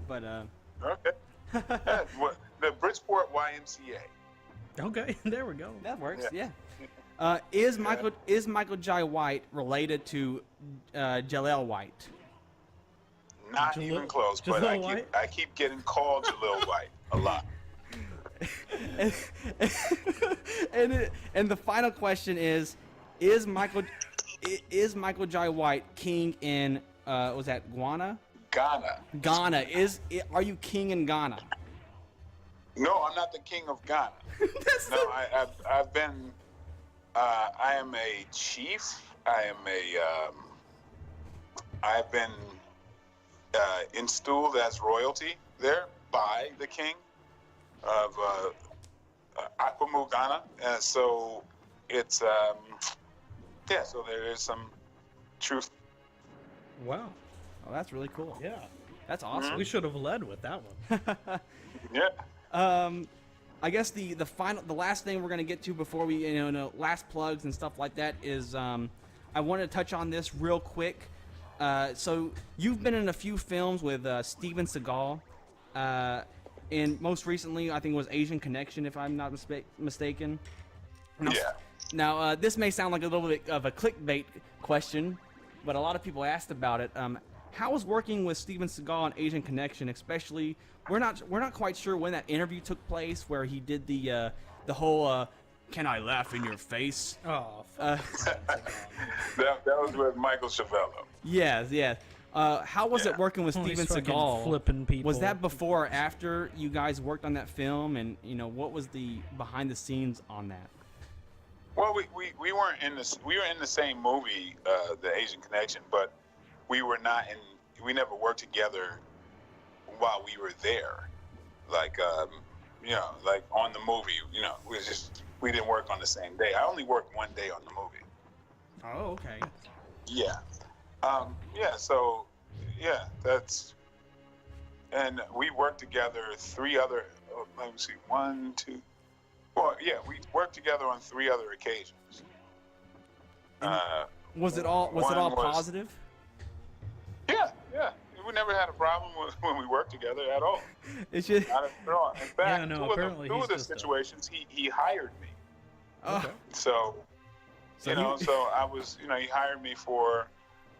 But Okay. Yeah, the Bridgeport YMCA. Okay, there we go. that works. Yeah. Yeah. Is Michael Jai White related to Jaleel White? Not Jalil- even close, but Jalil White? I keep getting called Jalil White a lot. and the final question is Michael Jai White king in was that Ghana? Ghana. Are you king in Ghana? No, I'm not the king of Ghana. That's No, I've been. I am a chief. I've been installed as royalty there by the king of Akwamu, Ghana. So it's yeah. So there is some truth. Wow. Oh, that's really cool. Yeah. That's awesome. We should have led with that one. Yeah. I guess the last thing we're gonna get to before we last plugs and stuff like that is I wanted to touch on this real quick. So you've been in a few films with Steven Seagal, and most recently I think it was Asian Connection, if I'm not mistaken. Now, Yeah. Now this may sound like a little bit of a clickbait question, but a lot of people asked about it. How was working with Steven Seagal on Asian Connection, especially? We're not quite sure when that interview took place, where he did the whole "Can I laugh in your face?" Oh, That was with Michael Chavello. Yeah. How was it Yeah. working with Oh, he's Steven fucking Seagal? flipping people. Was that before or after you guys worked on that film, and what was the behind the scenes on that? Well, we weren't in this. We were in the same movie, The Asian Connection, but we were not in. We never worked together while we were there. Like like on the movie. We didn't work on the same day. I only worked one day on the movie. Oh, okay. Yeah. So that's. And we worked together let me see, 1, 2. Well, yeah, we worked together on 3 other occasions. Was it all One was- positive? Yeah. We never had a problem when we worked together at all. It's just Not at all. In fact, Yeah, no, apparently two he's of the just a- situations, he hired me. oh, So, So so I was, he hired me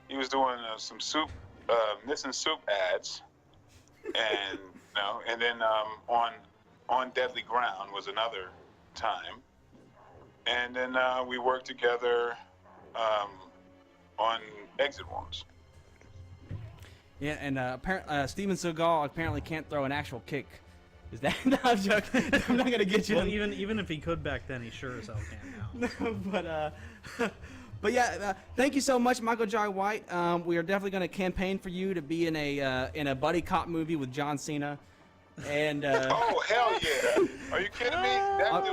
he was doing some soup, Nissan soup ads, and and then on Deadly Ground was another time, and then we worked together on Exit Wounds. yeah, and apparently Steven Seagal apparently can't throw an actual kick. Is that? No, I'm joking. I'm not gonna get you. Well, even if he could back then, he sure as hell can now. But yeah, thank you so much, Michael Jai White. We are definitely going to campaign for you to be in a buddy cop movie with John Cena. And Oh hell yeah! Are you kidding me? That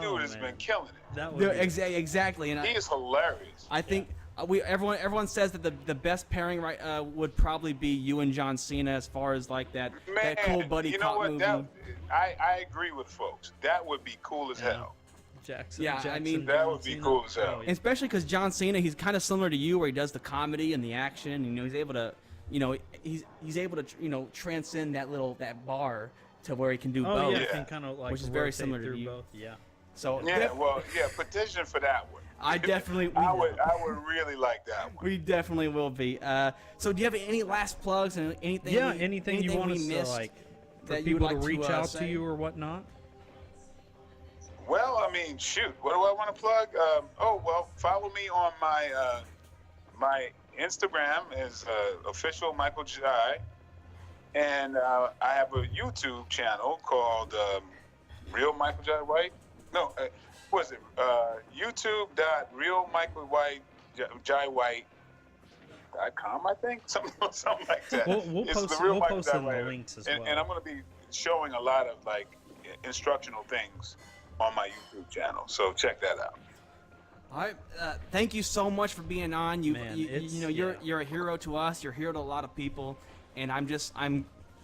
dude Oh, has man. been killing it. That would be, exactly. And He is hilarious. I think everyone says that the best pairing would probably be you and John Cena as far as like that cool buddy you know cop what? movie. I agree with folks. That would be cool as hell. Jackson. Yeah, I Jackson, mean- That would be Cena. cool as hell. Oh, yeah. Especially because John Cena, he's kind of similar to you, where he does the comedy and the action. You know, he's able to, he's able to, transcend that bar to where he can do Oh both. yeah, Yeah. I can kind of like Which is very rotate similar to through you. both. Yeah. So Yeah, petition for that one. I definitely, I would really like that one. we definitely will be. So do you have any last plugs and anything? Yeah. Anything you want we us to missed like for that you would people like to reach out to say? you or whatnot? Well, I mean, shoot. What do I want to plug? Follow me on my Instagram is official Michael Jai, and I have a YouTube channel called Real Michael Jai White. No, what is it? YouTube.realmichaelwhite.com, I think, something like that. We'll It's post the Real we'll Michael post Jai in the White. links as and, well. and I'm going to be showing a lot of like instructional things on my YouTube channel, so check that out. All right, thank you so much for being on. Man, You're a hero to us. You're a hero to a lot of people, and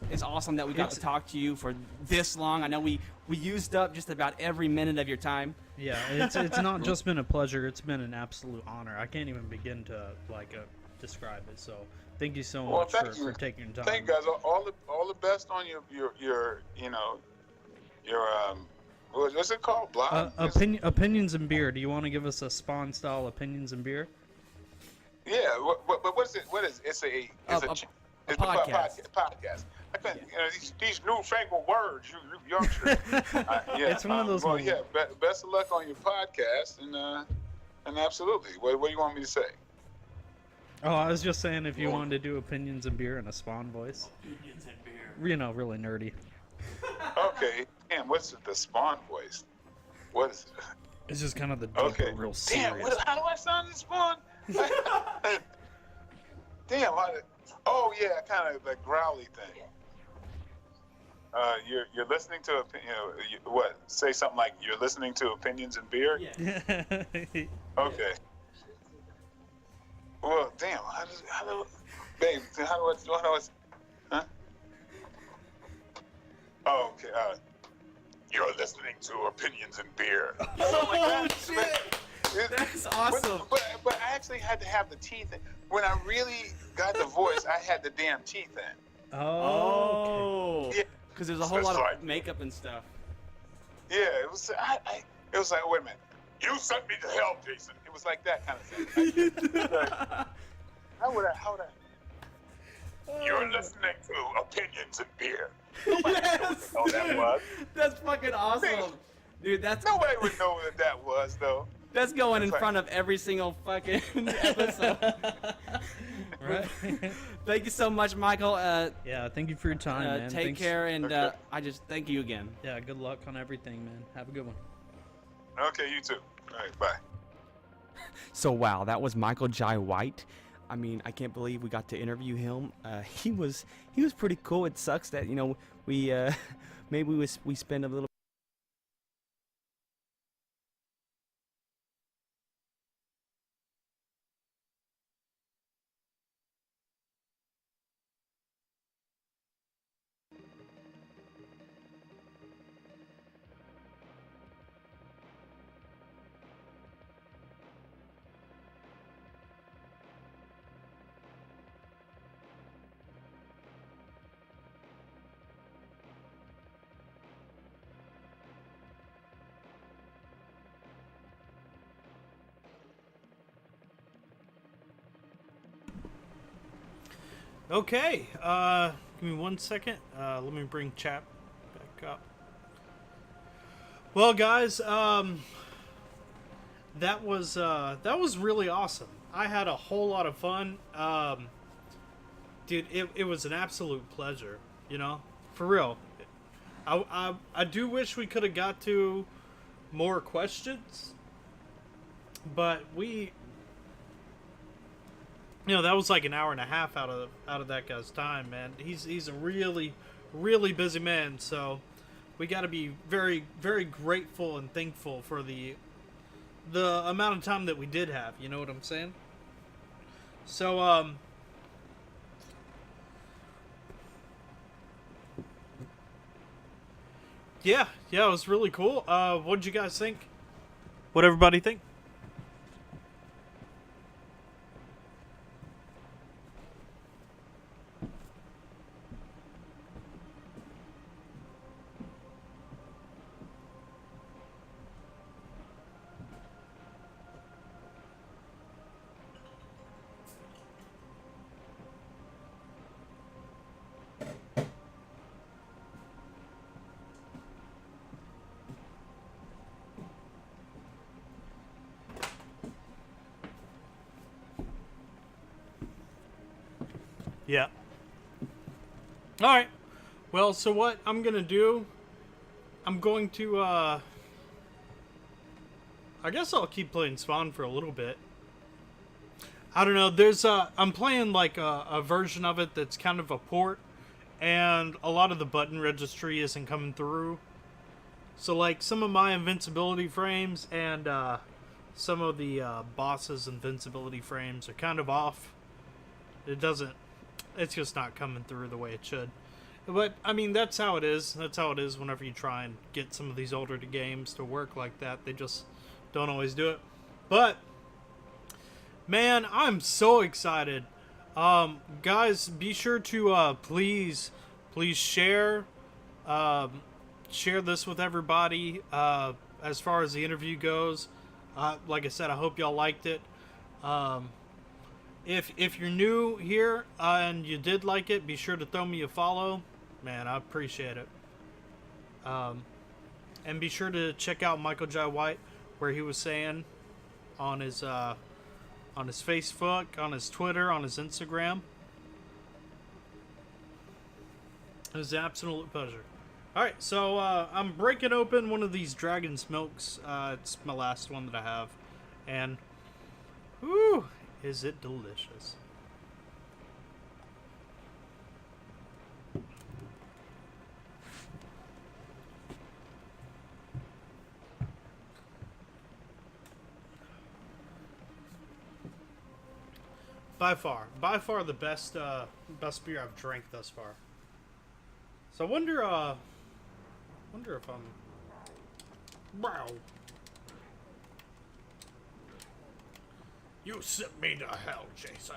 it's awesome that we got to talk to you for this long. I know we used up just about every minute of your time. Yeah, it's not just been a pleasure; it's been an absolute honor. I can't even begin to describe it. So, thank you so much for taking your time. Thank you guys. All the best on your what's it called? Blog? Opinions and beer. Do you want to give us a Spawn style opinions and beer? Yeah. What is it? What is it? It's a podcast. Podcast. I couldn't, these newfangled words, you youngsters. Yeah. It's one of those Well, ones. yeah. Best of luck on your podcast, and absolutely. What do you want me to say? Oh, I was just saying if you wanted to do opinions and beer in a Spawn voice. Opinions and beer. Really nerdy. Okay. Damn. What's the Spawn voice? What is it? It's just kind of the deeper, Okay. real Damn. serious. How do I sound in Spawn? Damn. Oh yeah, kind of the growly thing. You're listening to what? Say something like you're listening to opinions and beer. Yeah. Okay. Well, damn. Babe? How do I? Huh? Oh, okay. You're listening to opinions and beer. Oh shit! That's awesome. But I actually had to have the teeth in. When I really got the voice, I had the damn teeth in. Oh. Yeah. Because there's a whole That's lot right. of makeup and stuff. Yeah, it was. It was like, wait a minute. You sent me to hell, Jason. It was like that kind of thing. How would I? You're listening to opinions and beer. Yes. Oh, that was. That's fucking awesome, dude. Nobody would know what that was, though. That's going in That's right. front of every single fucking episode. Right? Thank you so much, Michael. Yeah, thank you for your time, man. Take Thanks. care, and Okay. I just thank you again. Yeah, good luck on everything, man. Have a good one. Okay, you too. All right, bye. So wow, that was Michael Jai White. I mean, I can't believe we got to interview him. He was pretty cool. It sucks that we maybe we spend a little. Okay, give me 1 second. Let me bring chat back up. Well, guys, that was really awesome. I had a whole lot of fun. Dude, it was an absolute pleasure. For real. I do wish we could have got to more questions, but that was like an hour and a half out of that guy's time, man. He's a really, really busy man, so we got to be very, very grateful and thankful for the amount of time that we did have. You know what I'm saying? So, yeah, it was really cool. What did you guys think? What everybody think? Yeah. All right. Well, so what I'm going to do, I'm going to, I guess I'll keep playing Spawn for a little bit. I don't know, I'm playing like a version of it that's kind of a port, and a lot of the button registry isn't coming through. So like some of my invincibility frames and some of the boss's invincibility frames are kind of off. It's just not coming through the way it should. But, I mean, that's how it is. That's how it is whenever you try and get some of these older games to work like that. They just don't always do it. But, man, I'm so excited. Guys, be sure to please share this with everybody as far as the interview goes. Like I said, I hope y'all liked it. If you're new here and you did like it, be sure to throw me a follow. Man, I appreciate it. And be sure to check out Michael Jai White, where he was saying on his Facebook, on his Twitter, on his Instagram. It was an absolute pleasure. Alright, so I'm breaking open one of these Dragon's Milks. It's my last one that I have. And, whew, is it delicious. By far the best beer I've drank thus far. So I wonder if I'm... Wow. You sent me to hell, Jason.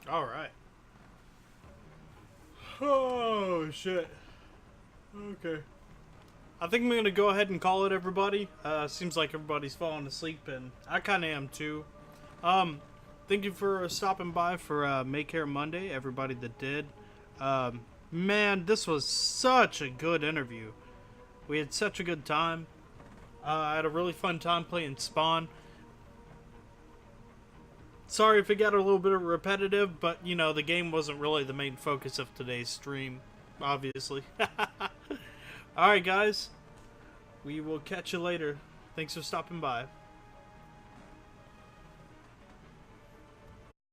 Alright. Oh, shit. Okay. I think I'm going to go ahead and call it, everybody. Seems like everybody's falling asleep, and I kind of am, too. Thank you for stopping by for Make Hair Monday, everybody that did. Man, this was such a good interview. We had such a good time. I had a really fun time playing Spawn. Sorry if it got a little bit repetitive, but you know, the game wasn't really the main focus of today's stream, obviously. Alright guys, we will catch you later. Thanks for stopping by.